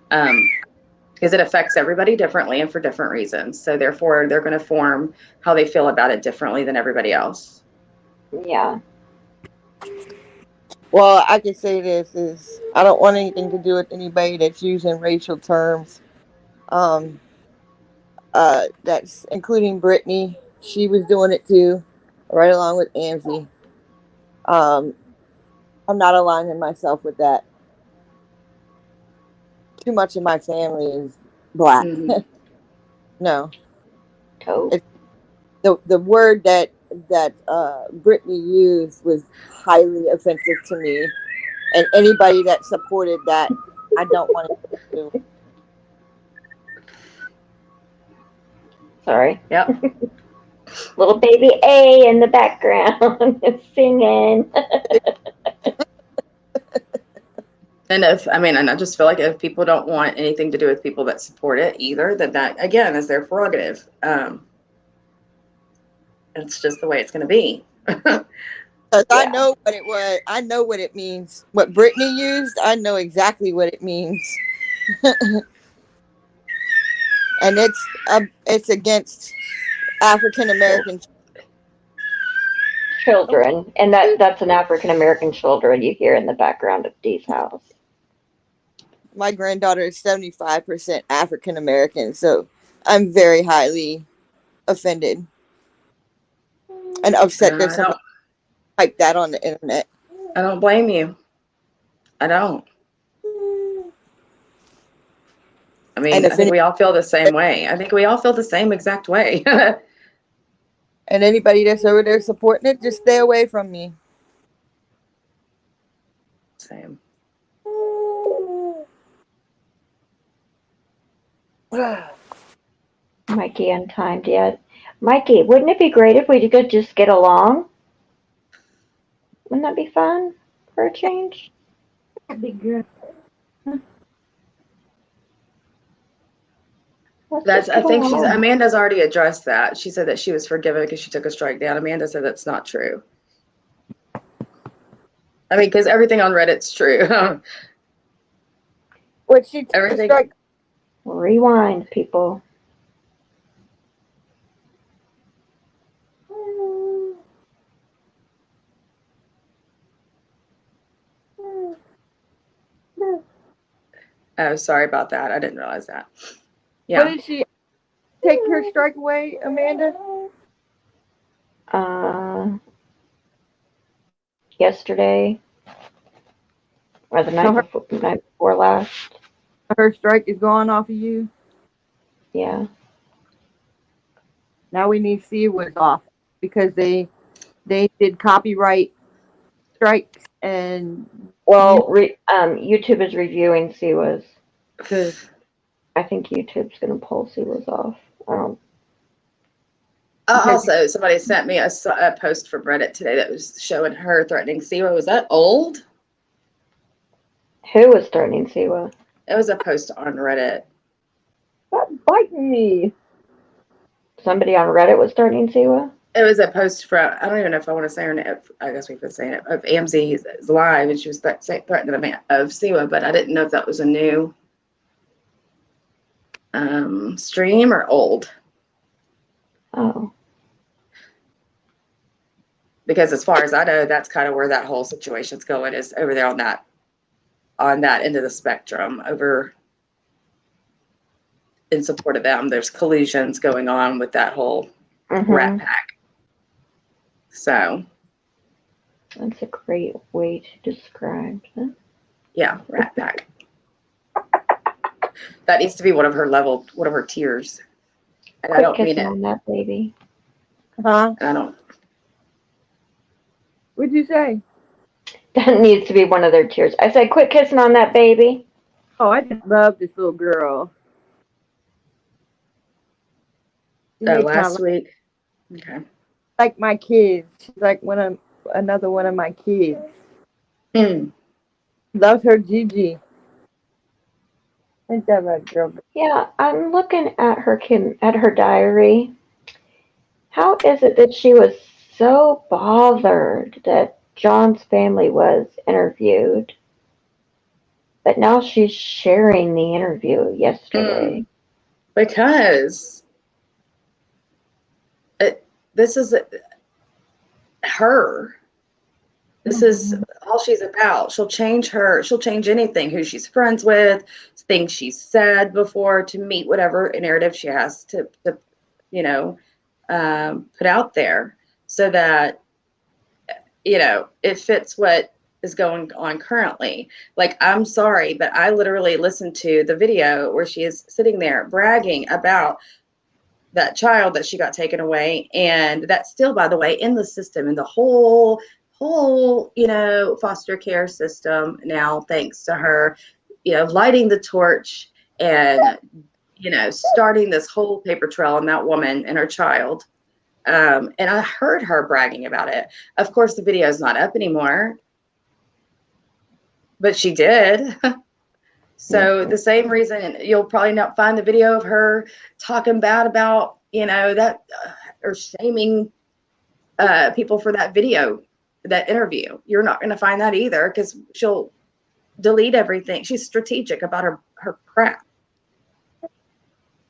Speaker 1: Because it affects everybody differently and for different reasons. So therefore, they're going to form how they feel about it differently than everybody else.
Speaker 2: Yeah.
Speaker 3: Well, I can say this is I don't want anything to do with anybody that's using racial terms. That's including Brittany. She was doing it too, right along with Amzie. I'm not aligning myself with that. Too much of my family is black.
Speaker 1: Mm-hmm.
Speaker 3: No.
Speaker 2: Oh.
Speaker 3: It's the word that Brittany used was highly offensive to me, and anybody that supported that, I don't want to do.
Speaker 2: Sorry.
Speaker 1: Yep.
Speaker 2: Little baby A in the background singing.
Speaker 1: And and I just feel like if people don't want anything to do with people that support it either, then that again is their prerogative. It's just the way it's going to be.
Speaker 3: Because I know what it was. I know what it means. What Brittany used, I know exactly what it means. And it's against African American
Speaker 2: children, and that's an African American children you hear in the background of Dee's house.
Speaker 3: My granddaughter is 75% African American, so I'm very highly offended and upset that somebody typed that on the internet.
Speaker 1: I don't blame you. I don't. I mean, I think we all feel the same way. I think we all feel the same exact way.
Speaker 3: And anybody that's over there supporting it, just stay away from me.
Speaker 1: Same.
Speaker 2: Mikey untimed yet? Mikey, wouldn't it be great if we could just get along? Wouldn't that be fun for a change?
Speaker 3: That'd be good.
Speaker 1: I think Amanda's already addressed that. She said that she was forgiven because she took a strike down. Amanda said that's not true. I mean, because everything on Reddit's true.
Speaker 3: What she
Speaker 1: everything.
Speaker 3: Strike?
Speaker 2: Rewind, people.
Speaker 1: Oh, sorry about that. I didn't realize that. Yeah.
Speaker 3: What did she take her strike away, Amanda?
Speaker 2: Yesterday or the night before last.
Speaker 3: Her strike is gone off of you.
Speaker 2: Yeah.
Speaker 3: Now we need to see what's off because they did copyright strikes and
Speaker 2: well, YouTube is reviewing Siwa's.
Speaker 3: Good.
Speaker 2: I think YouTube's gonna pull Siwa's off. I don't.
Speaker 1: Also, somebody sent me a post from Reddit today that was showing her threatening Siwa. Was that old?
Speaker 2: Who was threatening Siwa?
Speaker 1: It was a post on Reddit.
Speaker 3: Stop biting me.
Speaker 2: Somebody on Reddit was threatening Siwa?
Speaker 1: It was a post from, I don't even know if I want to say her name. I guess we've been saying it, of AMZ's live, and she was threatening a man of Siwa, but I didn't know if that was a new stream or old.
Speaker 2: Oh.
Speaker 1: Because as far as I know, that's kind of where that whole situation's going, is over there on that end of the spectrum, over in support of them. There's collusions going on with that whole rat pack. So
Speaker 2: that's a great way to describe it.
Speaker 1: Yeah, rat pack. That needs to be one of her tiers. And I don't mean it.
Speaker 2: On that baby.
Speaker 3: Huh?
Speaker 1: I don't.
Speaker 3: What'd you say?
Speaker 2: That needs to be one of their tiers. I said, quit kissing on that baby.
Speaker 3: Oh, I just love this little girl.
Speaker 1: Last week. Okay.
Speaker 3: Like my kids. She's like another one of my kids. Loves her Gigi. Ain't that right, girl?
Speaker 2: Yeah, I'm looking at her diary. How is it that she was so bothered that John's family was interviewed, but now she's sharing the interview yesterday?
Speaker 1: Because this is her. This is all she's about. She'll change anything, who she's friends with, things she's said before, to meet whatever narrative she has to put out there, so that it fits what is going on currently. Like, I'm sorry, but I literally listened to the video where she is sitting there bragging about that child that she got taken away, and that's still, by the way, in the system, in the whole foster care system now, thanks to her lighting the torch and starting this whole paper trail on that woman and her child. And I heard her bragging about it. Of course, the video is not up anymore, but she did. So the same reason you'll probably not find the video of her talking bad about that or shaming people for that video, that interview. You're not going to find that either, because she'll delete everything. She's strategic about her crap.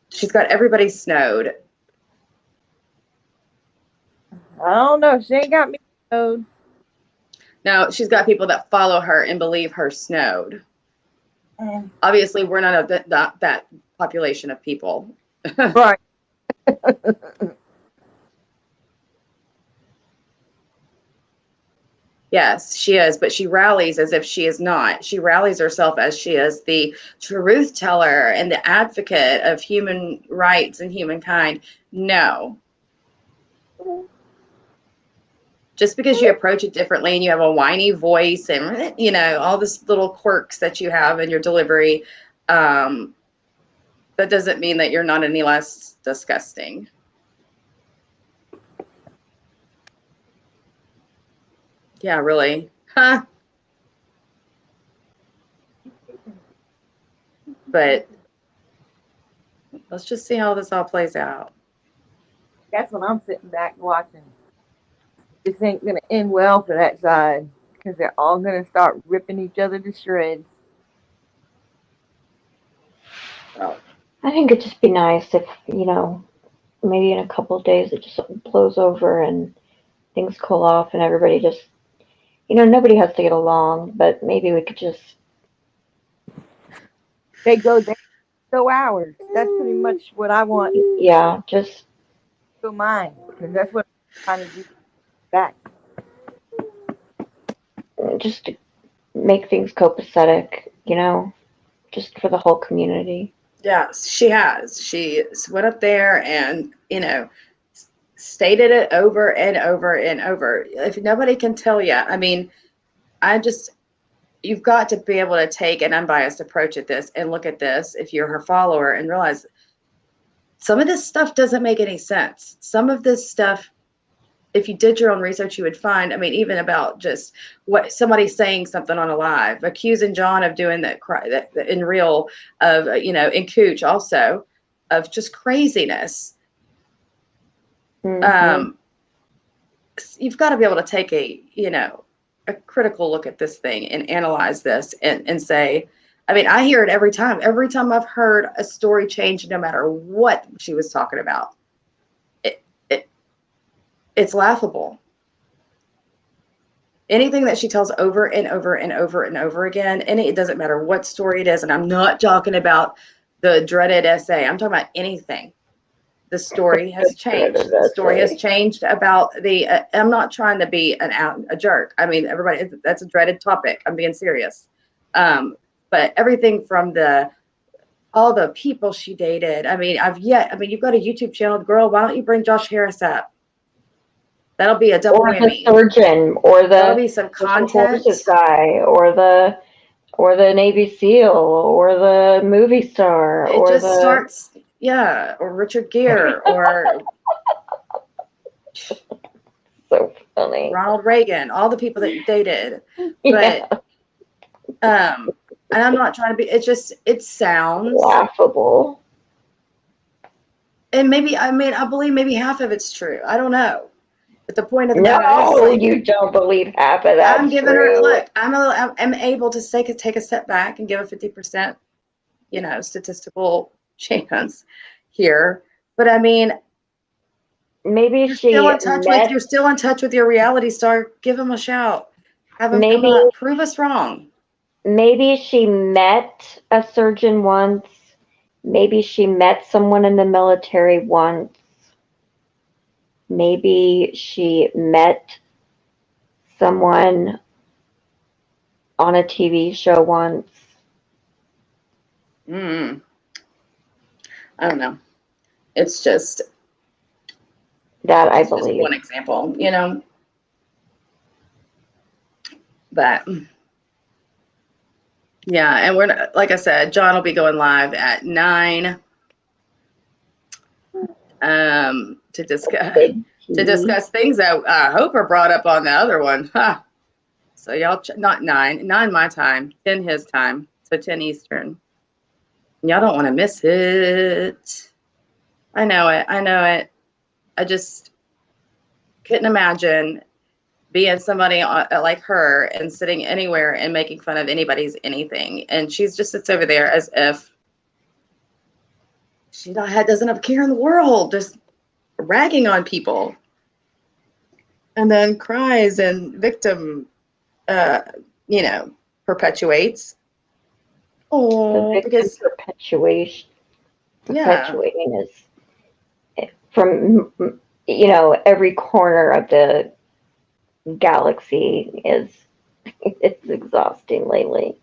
Speaker 1: She's got everybody snowed.
Speaker 3: I don't know. She ain't got me snowed.
Speaker 1: No, she's got people that follow her and believe her snowed. Obviously, we're not that population of people.
Speaker 3: Right.
Speaker 1: Yes, she is, but she rallies as if she is not. She rallies herself as she is the truth teller and the advocate of human rights and humankind. No. Just because you approach it differently and you have a whiny voice and, all this little quirks that you have in your delivery, that doesn't mean that you're not any less disgusting. Yeah, really. Huh? But let's just see how this all plays out.
Speaker 3: That's what I'm sitting back watching. This ain't going to end well for that side, because they're all going to start ripping each other to shreds.
Speaker 1: Oh.
Speaker 2: I think it'd just be nice if, maybe in a couple of days it just blows over and things cool off and everybody just, nobody has to get along, but maybe we could just.
Speaker 3: They go hours. That's pretty much what I want.
Speaker 2: Yeah, just.
Speaker 3: To mine, because that's what I'm trying to do back.
Speaker 2: Just to make things copacetic, just for the whole community.
Speaker 1: Yes, she has. She went up there and, stated it over and over and over. If nobody can tell you, I mean, you've got to be able to take an unbiased approach at this and look at this if you're her follower and realize some of this stuff doesn't make any sense. Some of this stuff, if you did your own research, you would find, I mean, even about just what somebody saying something on a live, accusing John of doing that in real, of, in Cooch also, of just craziness.
Speaker 2: Mm-hmm.
Speaker 1: You've got to be able to take a critical look at this thing and analyze this and say, I mean, I hear it every time. Every time I've heard a story change, no matter what she was talking about, it's laughable. Anything that she tells over and over and over and over again, and it doesn't matter what story it is, and I'm not talking about the dreaded essay. I'm talking about anything. The story has changed. The story has changed about the. I'm not trying to be a jerk. I mean, everybody, that's a dreaded topic. I'm being serious. But everything from all the people she dated. I mean, you've got a YouTube channel, girl. Why don't you bring Josh Harris up? That'll be a double whammy.
Speaker 2: Or the surgeon, or
Speaker 1: that'll be some content.
Speaker 2: Horses guy, or the Navy SEAL, or the movie star,
Speaker 1: It just starts, or Richard Gere, or
Speaker 2: so funny.
Speaker 1: Ronald Reagan, all the people that you dated. But and I'm not trying to be, it sounds
Speaker 2: laughable.
Speaker 1: And maybe, I believe maybe half of it's true. I don't know. But the point of the
Speaker 2: matter is,
Speaker 1: like,
Speaker 2: you don't believe half of that.
Speaker 1: I'm giving her, look, I'm able to take a step back and give a 50%, statistical chance here. But I mean,
Speaker 2: maybe
Speaker 1: you're still in touch with your reality star. Give them a shout. Have them come up. Prove us wrong.
Speaker 2: Maybe she met a surgeon once. Maybe she met someone in the military once. Maybe she met someone on a TV show once.
Speaker 1: I don't know. It's just
Speaker 2: that I believe.
Speaker 1: One example, But yeah, and we're, like I said, John will be going live at 9 to discuss things that I hope are brought up on the other one. So y'all, not 9 my time, 10 his time, so 10 Eastern. Y'all don't want to miss it. I know it. I just couldn't imagine being somebody like her and sitting anywhere and making fun of anybody's anything. And she just sits over there as if she doesn't have a care in the world, just ragging on people. And then cries and victim, perpetuates. Oh, because perpetuating
Speaker 2: is from, every corner of the galaxy it's exhausting lately.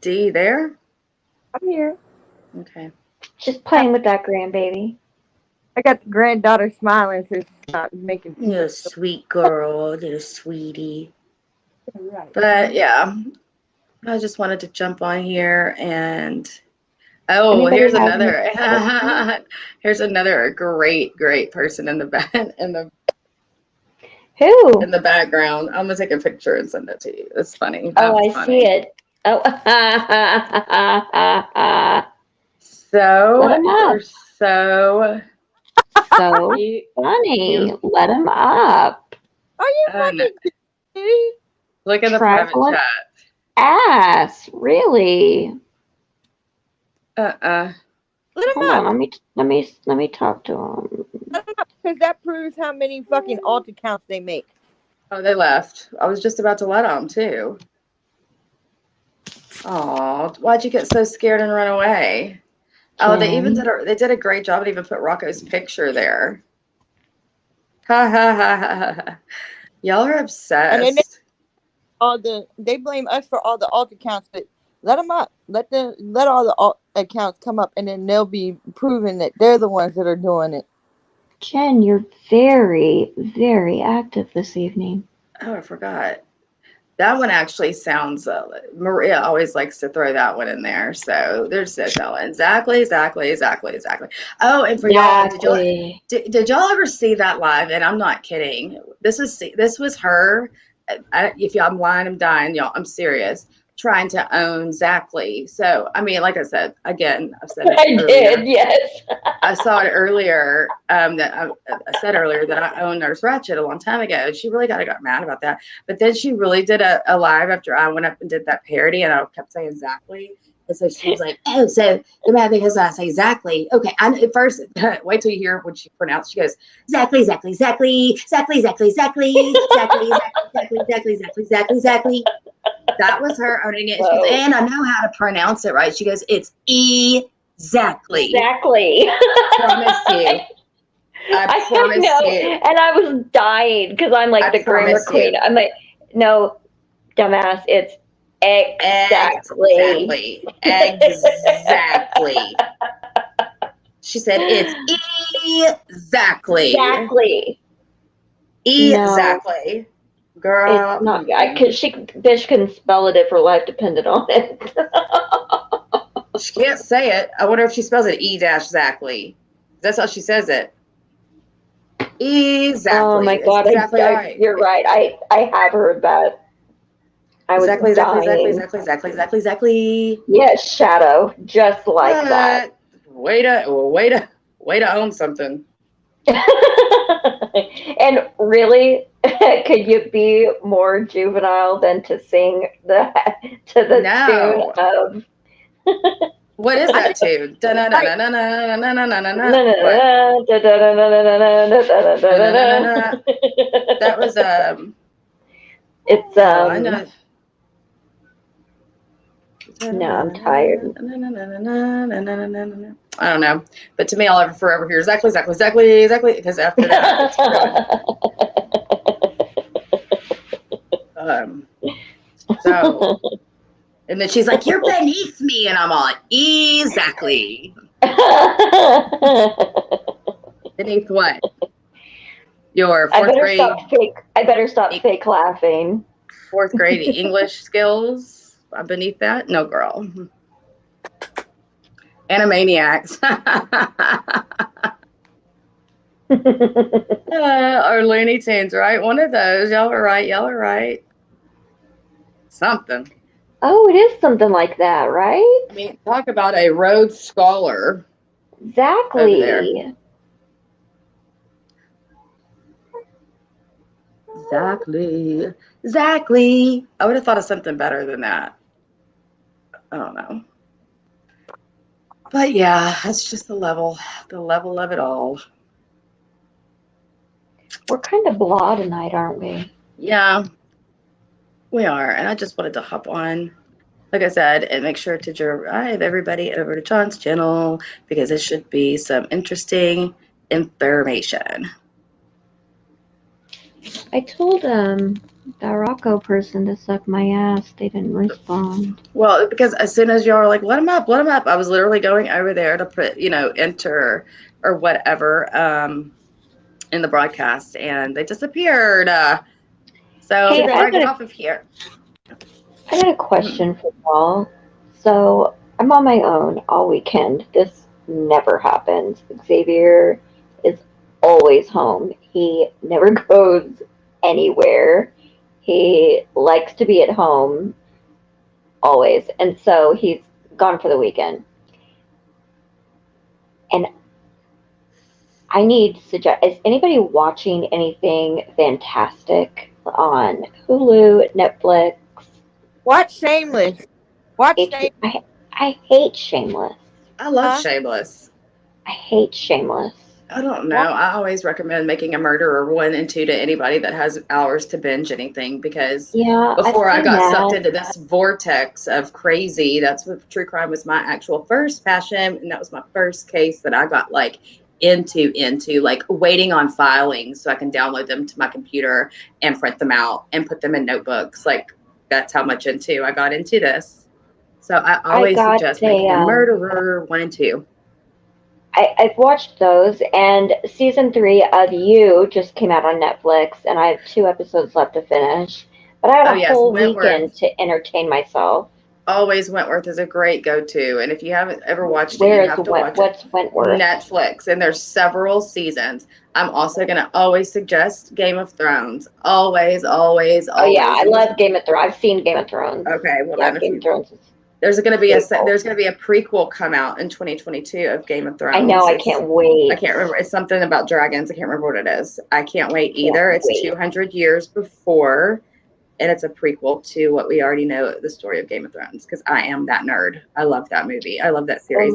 Speaker 1: D, there?
Speaker 3: I'm here.
Speaker 1: Okay.
Speaker 2: Just playing with that grandbaby.
Speaker 3: I got the granddaughter smiling, so she's not making.
Speaker 1: You're a sweet girl, little sweetie. Right. But yeah, I just wanted to jump on here and here's another great person in the
Speaker 2: who
Speaker 1: in the background. I'm gonna take a picture and send it to you. It's funny.
Speaker 2: I see it. Oh,
Speaker 1: so you're so
Speaker 2: funny. Let him up.
Speaker 3: Are you fucking kidding?
Speaker 1: Look in the private chat.
Speaker 2: Ass, really?
Speaker 3: Let him
Speaker 2: Hold
Speaker 3: up.
Speaker 2: on, let me talk to him.
Speaker 3: Because that proves how many fucking alt accounts they make.
Speaker 1: Oh, they left. I was just about to let them too. Oh, why'd you get so scared and run away? Oh, they even did a great job and even put Rocco's picture there. Ha ha ha ha. Y'all are obsessed.
Speaker 3: They blame us for all the alt accounts, but let them up. Let all the alt accounts come up, and then they'll be proving that they're the ones that are doing it.
Speaker 2: Jen, you're very, very active this evening.
Speaker 1: Oh, I forgot. That one actually sounds, Maria always likes to throw that one in there. So there's no telling. Exactly, exactly, exactly, exactly. Oh, and for y'all,
Speaker 2: Exactly.
Speaker 1: did y'all ever see that live? And I'm not kidding. This was her. If y'all, I'm lying, I'm dying, y'all. I'm serious. Trying to own Zachary. So I mean, like I said, again, I've said it
Speaker 2: I
Speaker 1: earlier.
Speaker 2: did, yes.
Speaker 1: I saw it earlier. I said earlier that I owned Nurse Ratched a long time ago. She really got mad about that. But then she really did a live after I went up and did that parody, and I kept saying exactly. And so she was like, "Oh, so the mad because I say exactly. Okay, at first, wait till you hear what she pronounced. She goes exactly, exactly, exactly, exactly, exactly, exactly, exactly, exactly, exactly, exactly, exactly, exactly." That was her owning it. She goes,
Speaker 2: Whoa.
Speaker 1: and I know how to pronounce it right. She goes, it's exactly.
Speaker 2: Exactly.
Speaker 1: Promise you. I promise
Speaker 2: know.
Speaker 1: you.
Speaker 2: And I was dying because I'm like
Speaker 1: I
Speaker 2: the grammar
Speaker 1: promise
Speaker 2: queen.
Speaker 1: you.
Speaker 2: I'm like, no, dumbass, it's exactly.
Speaker 1: Exactly. She said, it's exactly.
Speaker 2: Exactly. No,
Speaker 1: Exactly.
Speaker 2: it's
Speaker 1: Girl.
Speaker 2: not. Because bitch couldn't spell it if her life depended on it.
Speaker 1: She can't say it. I wonder if she spells it E-exactly. That's how she says it.
Speaker 2: Oh
Speaker 1: Exactly.
Speaker 2: my
Speaker 1: It's
Speaker 2: god,
Speaker 1: exactly right.
Speaker 2: you're right. I have heard that. I was
Speaker 1: Exactly, exactly, exactly,
Speaker 2: dying.
Speaker 1: exactly, exactly, exactly, exactly.
Speaker 2: Yes, Shadow, just like that.
Speaker 1: What? Way to own something.
Speaker 2: And really, could you be more juvenile than to sing to the tune
Speaker 1: No.
Speaker 2: of
Speaker 1: What is
Speaker 3: I
Speaker 1: that
Speaker 3: just
Speaker 1: tune?
Speaker 3: like
Speaker 1: Da-na-na-na-na-na-na-na-na-na. What? Na-na-na-na. That was
Speaker 2: it's
Speaker 1: oh, I know.
Speaker 2: no, I'm tired.
Speaker 1: I don't know. But to me I'll ever forever hear exactly, exactly, exactly, exactly, because after that it's ruined. So and then she's like, "You're beneath me," and I'm all like, exactly. Beneath what? Your fourth grade
Speaker 2: I better stop fake laughing.
Speaker 1: fourth grade English skills beneath that? No, girl. Animaniacs. Or Looney Tunes, right? One of those. Y'all are right. Y'all are right. Something.
Speaker 2: Oh, it is something like that, right?
Speaker 1: I mean, talk about a Rhodes Scholar over there.
Speaker 2: Exactly.
Speaker 1: Exactly. Exactly. I would have thought of something better than that. I don't know. But yeah, that's just the level of it all.
Speaker 2: We're kind of blah tonight, aren't we?
Speaker 1: Yeah, we are. And I just wanted to hop on, like I said, and make sure to drive everybody over to John's channel because it should be some interesting information.
Speaker 2: I told that Rocco person to suck my ass. They didn't respond.
Speaker 1: Well, because as soon as y'all were like, let him up, I was literally going over there to put, enter or whatever in the broadcast and they disappeared. So
Speaker 2: Hey,
Speaker 1: before I get off of here.
Speaker 2: I got a question for y'all. So I'm on my own all weekend. This never happens. Xavier is always home. He never goes anywhere. He likes to be at home always. And so he's gone for the weekend. And I need to suggest, is anybody watching anything fantastic on Hulu, Netflix,
Speaker 3: watch Shameless. Watch Shameless.
Speaker 2: I hate Shameless.
Speaker 1: I love
Speaker 3: Huh?
Speaker 1: Shameless.
Speaker 2: I hate Shameless.
Speaker 1: I don't know.
Speaker 3: Watch.
Speaker 1: I always recommend Making a Murderer 1 and 2 to anybody that has hours to binge anything because
Speaker 2: Yeah, I've
Speaker 1: before I
Speaker 2: seen
Speaker 1: got sucked
Speaker 2: that.
Speaker 1: into this vortex of crazy, that's what true crime was my actual first passion. And that was my first case that I got like into like waiting on filing so I can download them to my computer and print them out and put them in notebooks. Like that's how much into I got into this. So I
Speaker 2: I
Speaker 1: always
Speaker 2: got
Speaker 1: suggest
Speaker 2: a
Speaker 1: Making a Murderer 1 and 2.
Speaker 2: I've watched those, and season 3 of You just came out on Netflix, and I have 2 episodes left to finish. But I had
Speaker 1: Oh
Speaker 2: a
Speaker 1: yes,
Speaker 2: whole
Speaker 1: Wentworth.
Speaker 2: weekend to entertain myself.
Speaker 1: Always Wentworth is a great go-to, and if you haven't ever watched it, you
Speaker 2: Where is
Speaker 1: have to watch it.
Speaker 2: what's Wentworth?
Speaker 1: Netflix, and there's several seasons. I'm also going to always suggest Game of Thrones. Always, always,
Speaker 2: Oh yeah,
Speaker 1: always.
Speaker 2: I love Game of Thrones. I've seen Game of Thrones.
Speaker 1: Okay, well
Speaker 2: Yeah,
Speaker 1: then if
Speaker 2: Game of
Speaker 1: you
Speaker 2: Thrones is
Speaker 1: there's going to be
Speaker 2: beautiful.
Speaker 1: a prequel come out in 2022 of Game of
Speaker 2: I know.
Speaker 1: Thrones.
Speaker 2: I can't wait.
Speaker 1: I can't remember. It's something about dragons. I can't remember what it is. I can't wait
Speaker 2: Can't
Speaker 1: either. It's
Speaker 2: wait.
Speaker 1: 200 years before, and it's a prequel to what we already know, the story of Game of Thrones, because I am that nerd. I love that movie. I love that series.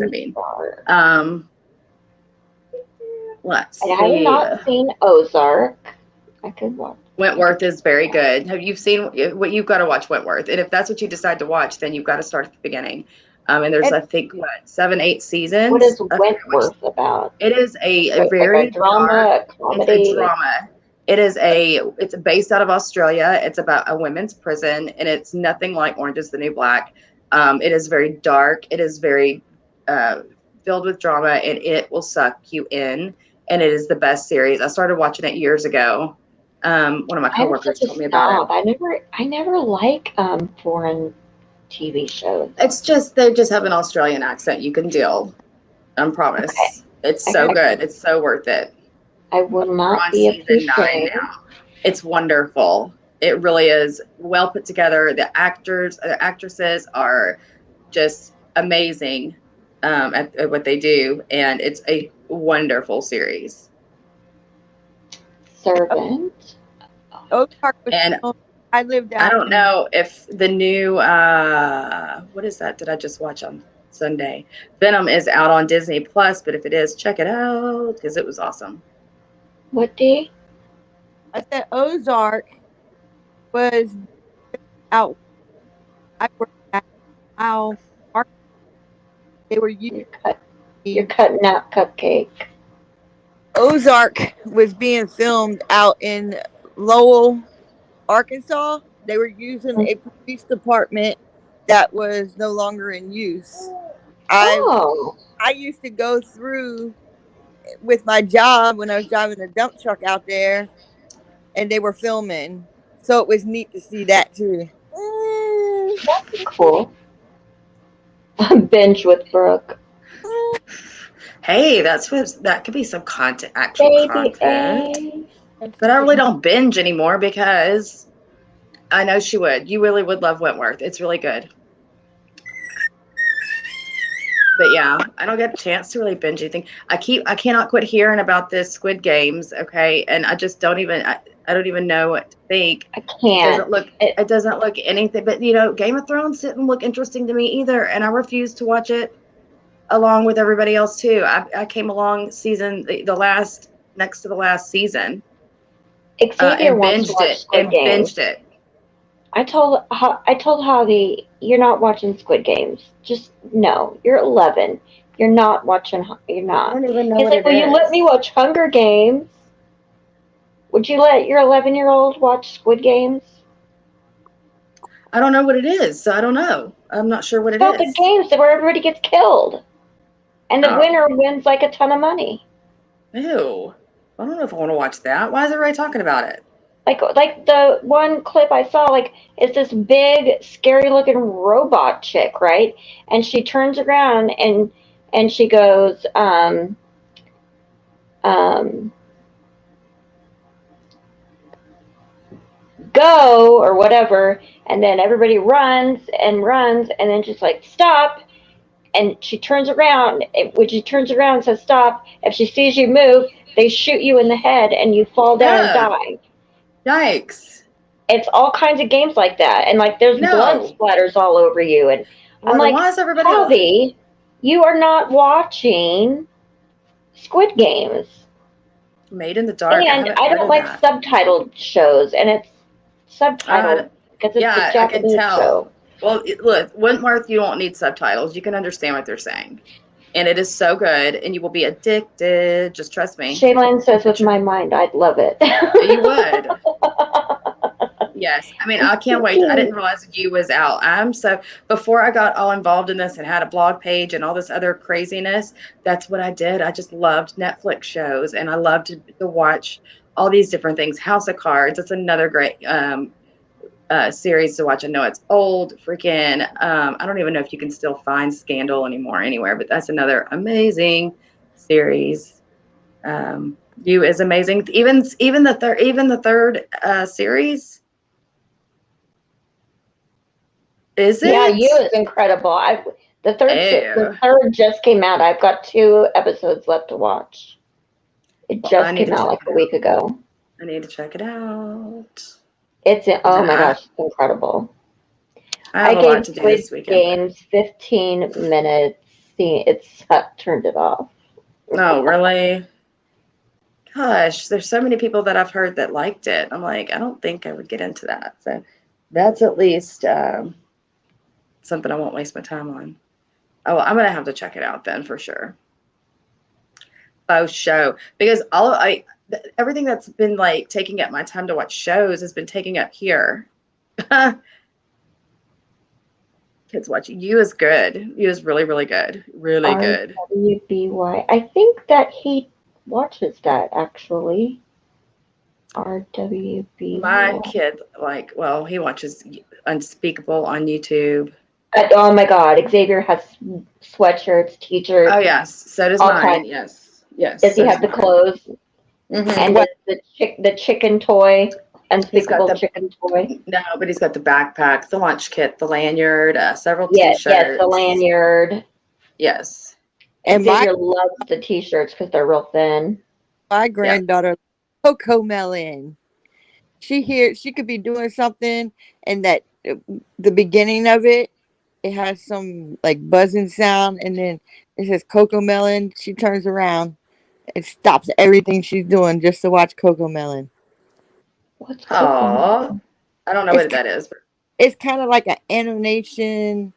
Speaker 1: Let's
Speaker 2: And I have
Speaker 1: see.
Speaker 2: not seen Ozark. I could watch.
Speaker 1: Wentworth is very good. Have you seen what you've got to watch Wentworth? And if that's what you decide to watch, then you've got to start at the beginning. And there's, I think, 7, 8 seasons.
Speaker 2: What is Wentworth about?
Speaker 1: It is a
Speaker 2: Like
Speaker 1: very
Speaker 2: a drama,
Speaker 1: dark,
Speaker 2: comedy.
Speaker 1: it's a drama. It's based out of Australia. It's about a women's prison, and it's nothing like Orange is the New Black. It is very dark. It is very filled with drama, and it will suck you in. And it is the best series. I started watching it years ago. One of my coworkers told me about it.
Speaker 2: I never like foreign TV shows.
Speaker 1: It's just they just have an Australian accent you can deal. I promise.
Speaker 2: Okay.
Speaker 1: It's so good. It's so worth it.
Speaker 2: I will
Speaker 1: We're
Speaker 2: not
Speaker 1: on
Speaker 2: be
Speaker 1: season 9
Speaker 2: appreciated.
Speaker 1: now. It's wonderful. It really is well put together. The actresses are just amazing at what they do, and it's a wonderful series.
Speaker 2: Servant.
Speaker 3: Ozark was
Speaker 1: And
Speaker 3: filmed- I lived out.
Speaker 1: I don't know if the new what is that? Did I just watch on Sunday? Venom is out on Disney Plus, but if it is, check it out because it was awesome.
Speaker 2: What day?
Speaker 3: I said Ozark was out. I worked at how they were using.
Speaker 2: You're cutting out Cupcake.
Speaker 3: Ozark was being filmed out in Lowell, Arkansas. They were using a police department that was no longer in use.
Speaker 2: Oh.
Speaker 3: I used to go through with my job when I was driving a dump truck out there, and they were filming. So it was neat to see that too.
Speaker 2: That's cool. Binge with Brooke.
Speaker 1: Hey, that could be some actual content. But I really don't binge anymore because I know she would. You really would love Wentworth. It's really good. But yeah, I don't get a chance to really binge anything. I cannot quit hearing about this Squid Games, okay? And I just don't even I don't even know what to think.
Speaker 2: I can't.
Speaker 1: It doesn't look anything, but Game of Thrones didn't look interesting to me either, and I refused to watch it along with everybody else too. I came along the last next to the last season.
Speaker 2: Xavier wants to watch Squid Games.
Speaker 1: Binged it.
Speaker 2: I told Javi, you're not watching Squid Games. Just no. You're 11. You're not watching. You're not.
Speaker 1: I don't even know
Speaker 2: He's
Speaker 1: what
Speaker 2: like,
Speaker 1: it
Speaker 2: will
Speaker 1: is.
Speaker 2: you let me watch Hunger Games? Would you let your 11-year-old watch Squid Games?
Speaker 1: I don't know what it is, so I don't know. I'm not sure what it is.
Speaker 2: It's about the games where everybody gets killed, and the winner wins like a ton of money.
Speaker 1: Ew. I don't know if I want to watch that. Why is everybody talking about it?
Speaker 2: Like the one clip I saw, it's this big, scary-looking robot chick, right? And she turns around and she goes, go or whatever, and then everybody runs, and then she's like, stop. And she turns around. When she turns around and says stop, if she sees you move, they shoot you in the head and you fall down and die.
Speaker 1: Yikes.
Speaker 2: It's all kinds of games like that. And there's blood splatters all over you. And I'm like,
Speaker 1: why is everybody
Speaker 2: Javi, you are not watching Squid Games.
Speaker 1: Made in the Dark.
Speaker 2: And I don't like subtitled shows. And it's subtitled because it's a Japanese show.
Speaker 1: Well, look, Wentworth, you don't need subtitles. You can understand what they're saying. And it is so good, and you will be addicted. Just trust me.
Speaker 2: Shaylin says with my mind, I'd love it.
Speaker 1: You would. Yes. I mean, I can't wait. I didn't realize you was out. Before I got all involved in this and had a blog page and all this other craziness, that's what I did. I just loved Netflix shows and I loved to watch all these different things. House of Cards. It's another great series to watch. I know it's old, freaking. I don't even know if you can still find Scandal anymore anywhere, but that's another amazing series. You is amazing. Even the third series. Is
Speaker 2: Yeah,
Speaker 1: it?
Speaker 2: you is incredible. The
Speaker 1: Ew.
Speaker 2: third just came out. I've got 2 episodes left to watch. It
Speaker 1: Well, I
Speaker 2: just
Speaker 1: need
Speaker 2: came
Speaker 1: to
Speaker 2: out
Speaker 1: check
Speaker 2: like
Speaker 1: it
Speaker 2: a
Speaker 1: out.
Speaker 2: week ago.
Speaker 1: I need to check it out.
Speaker 2: Oh my
Speaker 1: Nah,
Speaker 2: gosh, it's incredible.
Speaker 1: I
Speaker 2: I
Speaker 1: have a
Speaker 2: gave
Speaker 1: lot to do
Speaker 2: Squid
Speaker 1: this weekend.
Speaker 2: Games 15 minutes. See, turned it off.
Speaker 1: No, really? Gosh, there's so many people that I've heard that liked it. I'm like, I don't think I would get into that. So that's at least something I won't waste my time on. Oh, I'm gonna have to check it out then for sure. Both show because everything that's been like taking up my time to watch shows has been taking up here. Kids watching You is good. You is really, really good. Really good.
Speaker 2: RWBY. I think that he watches that actually.
Speaker 1: My
Speaker 2: RWBY.
Speaker 1: kid, well, he watches Unspeakable on YouTube.
Speaker 2: Oh my God, Xavier has sweatshirts,
Speaker 1: Oh
Speaker 2: t-shirts,
Speaker 1: yes, so does
Speaker 2: all kinds.
Speaker 1: mine. Yes, yes,
Speaker 2: Does he
Speaker 1: so does
Speaker 2: have the
Speaker 1: mine.
Speaker 2: clothes and
Speaker 1: Hmm.
Speaker 3: What?
Speaker 2: the chicken toy,
Speaker 1: He's got
Speaker 2: unspeakable
Speaker 1: the
Speaker 2: chicken toy?
Speaker 1: No, but he's got the backpack, the lunch kit, the lanyard, several
Speaker 2: Yeah, yes, the
Speaker 1: T-shirts.
Speaker 2: lanyard.
Speaker 1: Yes.
Speaker 3: And
Speaker 2: Xavier loves the t-shirts because they're real thin.
Speaker 3: my
Speaker 1: Yeah.
Speaker 3: granddaughter, Coco Melon. She could be doing something, and that the beginning of it, it has some like buzzing sound, and then it says Coco Melon. She turns around and stops everything she's doing just to watch Coco Melon.
Speaker 2: What's
Speaker 1: Aw.
Speaker 2: Coco?
Speaker 1: I don't know
Speaker 3: It's
Speaker 1: what that is, but
Speaker 3: it's kind of like an animation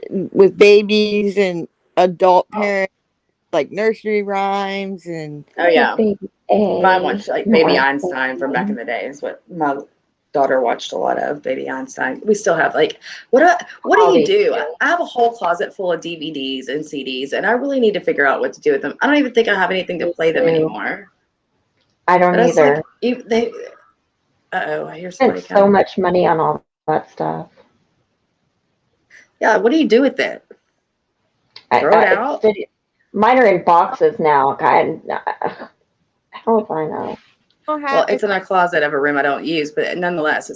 Speaker 3: with babies and adult
Speaker 1: oh,
Speaker 3: parents, like nursery rhymes and
Speaker 1: oh
Speaker 2: Hey,
Speaker 1: yeah.
Speaker 2: baby
Speaker 1: Mine
Speaker 2: A.
Speaker 1: watched like Baby
Speaker 2: More
Speaker 1: Einstein from back in
Speaker 2: baby.
Speaker 1: the day is what my daughter watched a lot of. Baby Einstein. We still have what do
Speaker 2: All
Speaker 1: you
Speaker 2: these
Speaker 1: do?
Speaker 2: two.
Speaker 1: I have a whole closet full of DVDs and CDs, and I really need to figure out what to do with them. I don't even think I have anything to
Speaker 2: Me
Speaker 1: play them
Speaker 2: too.
Speaker 1: anymore.
Speaker 2: I don't
Speaker 1: But it's
Speaker 2: either.
Speaker 1: like they. Uh-oh, I hear
Speaker 2: Spent
Speaker 1: somebody
Speaker 2: so
Speaker 1: coming.
Speaker 2: much money on all that stuff.
Speaker 1: Yeah, what do you do with it? Throw it out?
Speaker 2: Mine are in boxes now. How if I know?
Speaker 3: don't
Speaker 1: Well,
Speaker 3: have
Speaker 1: it's in a closet of a room I don't use, but nonetheless,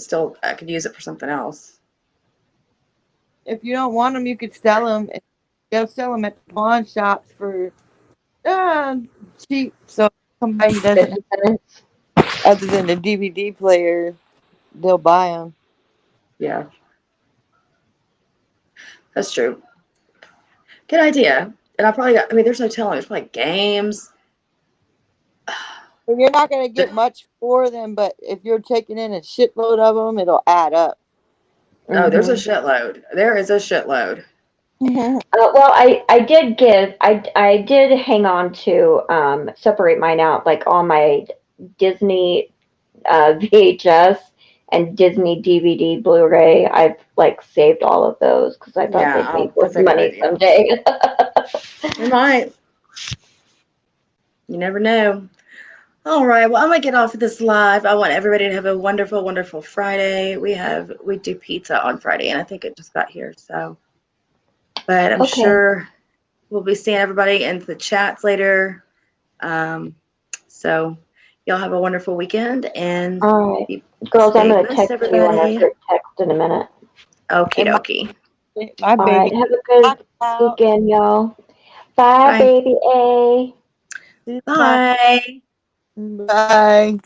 Speaker 1: I could use it for something else.
Speaker 3: if you don't want them, you could sell them. They'll sell them at the pawn shops for uh, cheap. So somebody who doesn't
Speaker 2: 50 cents?
Speaker 3: have, other than the DVD player, they'll buy them.
Speaker 1: Yeah, that's true. Good idea. And I mean, there's no telling. There's probably games.
Speaker 3: And you're not going to get much for them, but if you're taking in a shitload of them, it'll add up.
Speaker 1: Oh, there's a
Speaker 2: Mm-hmm.
Speaker 1: shitload. There is a shitload.
Speaker 2: Well, I did hang on to separate mine out, like all my Disney VHS and Disney DVD Blu-ray. I've like saved all of those because I thought they'd
Speaker 1: Yeah,
Speaker 2: be
Speaker 1: that's
Speaker 2: worth
Speaker 1: a good
Speaker 2: money
Speaker 1: idea.
Speaker 2: someday.
Speaker 1: You might. You never know. All right. Well, I'm gonna get off of this live. I want everybody to have a wonderful, wonderful Friday. We do pizza on Friday, and I think it just got here. So, but I'm
Speaker 2: Okay.
Speaker 1: sure we'll be seeing everybody in the chats later. So y'all have a wonderful weekend and
Speaker 2: All right.
Speaker 1: be,
Speaker 2: Girls, I'm
Speaker 1: stay
Speaker 2: going to
Speaker 1: blessed,
Speaker 2: text you on our
Speaker 1: everybody.
Speaker 2: group text in a minute.
Speaker 1: Okie
Speaker 3: And
Speaker 1: dokie.
Speaker 3: my
Speaker 2: All right.
Speaker 3: baby
Speaker 2: Have a good
Speaker 3: knocked out.
Speaker 2: weekend, y'all. Bye,
Speaker 1: Bye.
Speaker 2: baby A.
Speaker 3: She's knocked.
Speaker 1: Bye.
Speaker 3: Bye.